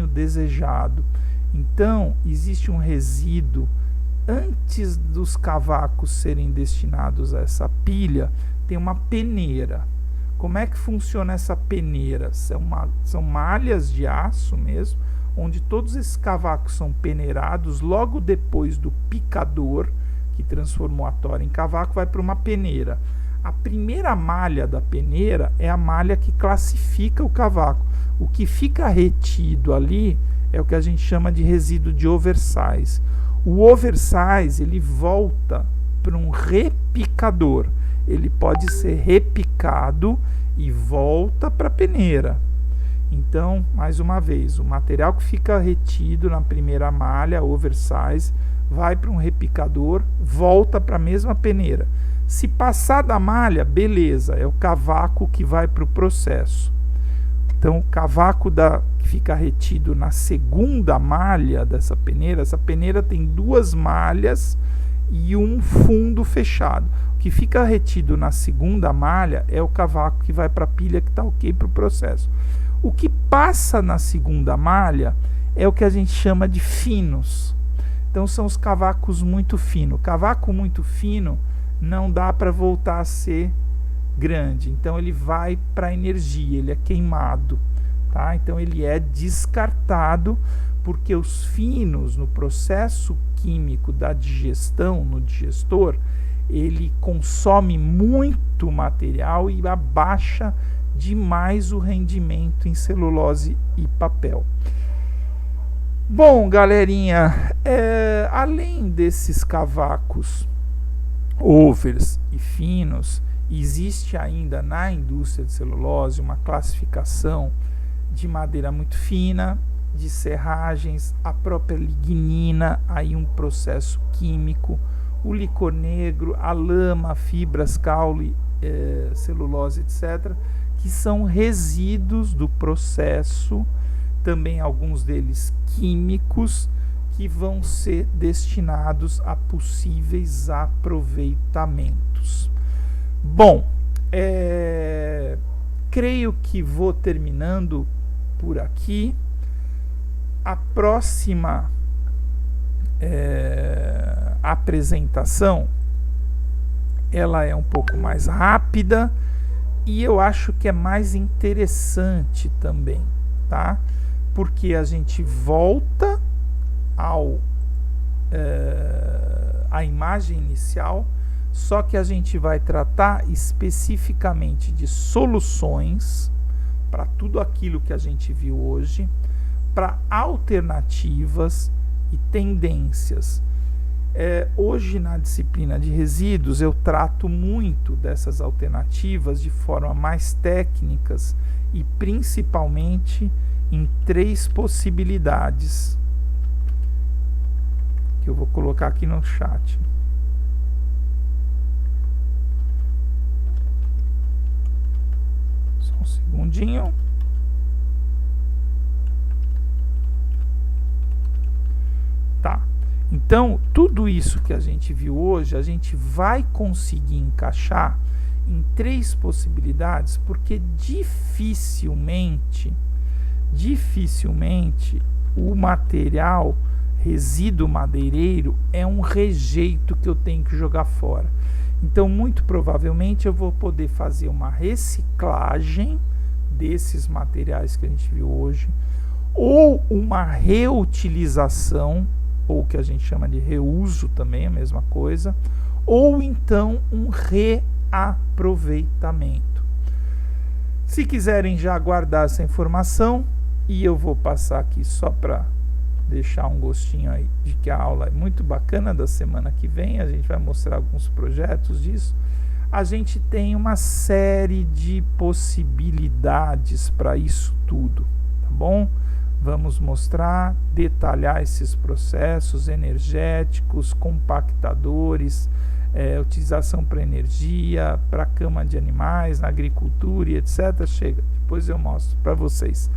desejado. Então, existe um resíduo. Antes dos cavacos serem destinados a essa pilha, tem uma peneira. Como é que funciona essa peneira? São malhas de aço mesmo, onde todos esses cavacos são peneirados. Logo depois do picador, que transformou a tora em cavaco, vai para uma peneira. A primeira malha da peneira é a malha que classifica o cavaco. O que fica retido ali é o que a gente chama de resíduo de oversize. O oversize, ele volta para um repicador. Ele pode ser repicado e volta para a peneira. Então, mais uma vez, o material que fica retido na primeira malha, oversize, vai para um repicador, volta para a mesma peneira. Se passar da malha, beleza, é o cavaco que vai para o processo. Então, o cavaco que fica retido na segunda malha dessa peneira, essa peneira tem 2 malhas e um fundo fechado. O que fica retido na segunda malha é o cavaco que vai para a pilha, que está ok para o processo. O que passa na segunda malha é o que a gente chama de finos. Então, são os cavacos muito finos. Cavaco muito fino não dá para voltar a ser grande, então ele vai para a energia, ele é queimado, tá? Então ele é descartado, porque os finos no processo químico da digestão, no digestor, ele consome muito material e abaixa demais o rendimento em celulose e papel. Bom, galerinha, além desses cavacos overs e finos, existe ainda na indústria de celulose uma classificação de madeira muito fina, de serragens, a própria lignina, aí um processo químico, o licor negro, a lama, fibras, caule, celulose, etc., que são resíduos do processo, também alguns deles químicos, que vão ser destinados a possíveis aproveitamentos. Bom, creio que vou terminando por aqui. A próxima apresentação, ela é um pouco mais rápida e eu acho que é mais interessante também, tá? Porque a gente volta à imagem inicial, só que a gente vai tratar especificamente de soluções para tudo aquilo que a gente viu hoje, para alternativas e tendências. Hoje na disciplina de resíduos eu trato muito dessas alternativas de forma mais técnicas e principalmente em 3 possibilidades que eu vou colocar aqui no chat. Só um segundinho. Tá. Então, tudo isso que a gente viu hoje, a gente vai conseguir encaixar em 3 possibilidades, porque dificilmente o material resíduo madeireiro é um rejeito que eu tenho que jogar fora. Então, muito provavelmente, eu vou poder fazer uma reciclagem desses materiais que a gente viu hoje, ou uma reutilização, ou o que a gente chama de reuso também, a mesma coisa, ou então um reaproveitamento. Se quiserem já guardar essa informação, e eu vou passar aqui só para deixar um gostinho aí de que a aula é muito bacana da semana que vem, a gente vai mostrar alguns projetos disso. A gente tem uma série de possibilidades para isso tudo, tá bom? Vamos mostrar, detalhar esses processos energéticos, compactadores, utilização para energia, para cama de animais, na agricultura e etc. Chega, depois eu mostro para vocês.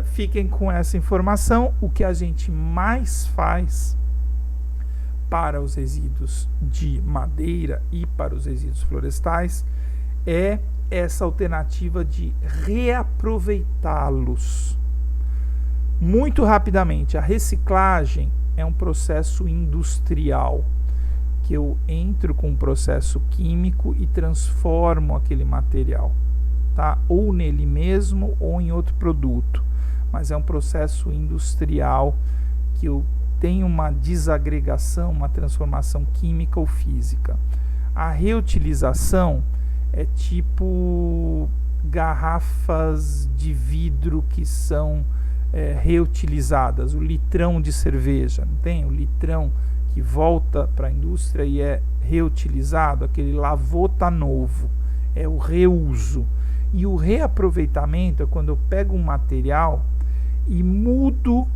Fiquem com essa informação. O que a gente mais faz para os resíduos de madeira e para os resíduos florestais é essa alternativa de reaproveitá-los. Muito rapidamente, a reciclagem é um processo industrial, que eu entro com um processo químico e transformo aquele material, tá? Ou nele mesmo ou em outro produto, mas é um processo industrial que eu tenho uma desagregação, uma transformação química ou física. A reutilização é tipo garrafas de vidro que são reutilizadas, o litrão de cerveja, não tem? O litrão que volta para a indústria e é reutilizado, aquele lavou tá novo, é o reuso. E o reaproveitamento é quando eu pego um material e mudo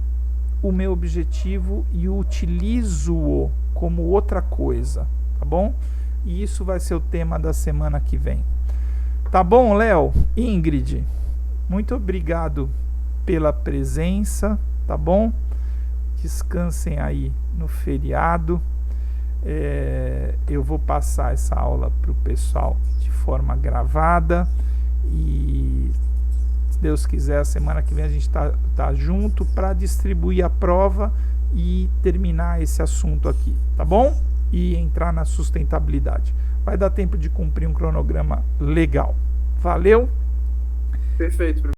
o meu objetivo e utilizo-o como outra coisa, tá bom? E isso vai ser o tema da semana que vem. Tá bom, Léo? Ingrid, muito obrigado pela presença, tá bom? Descansem aí no feriado. Eu vou passar essa aula para o pessoal de forma gravada e, se Deus quiser, a semana que vem a gente tá junto para distribuir a prova e terminar esse assunto aqui, tá bom? E entrar na sustentabilidade. Vai dar tempo de cumprir um cronograma legal. Valeu? Perfeito.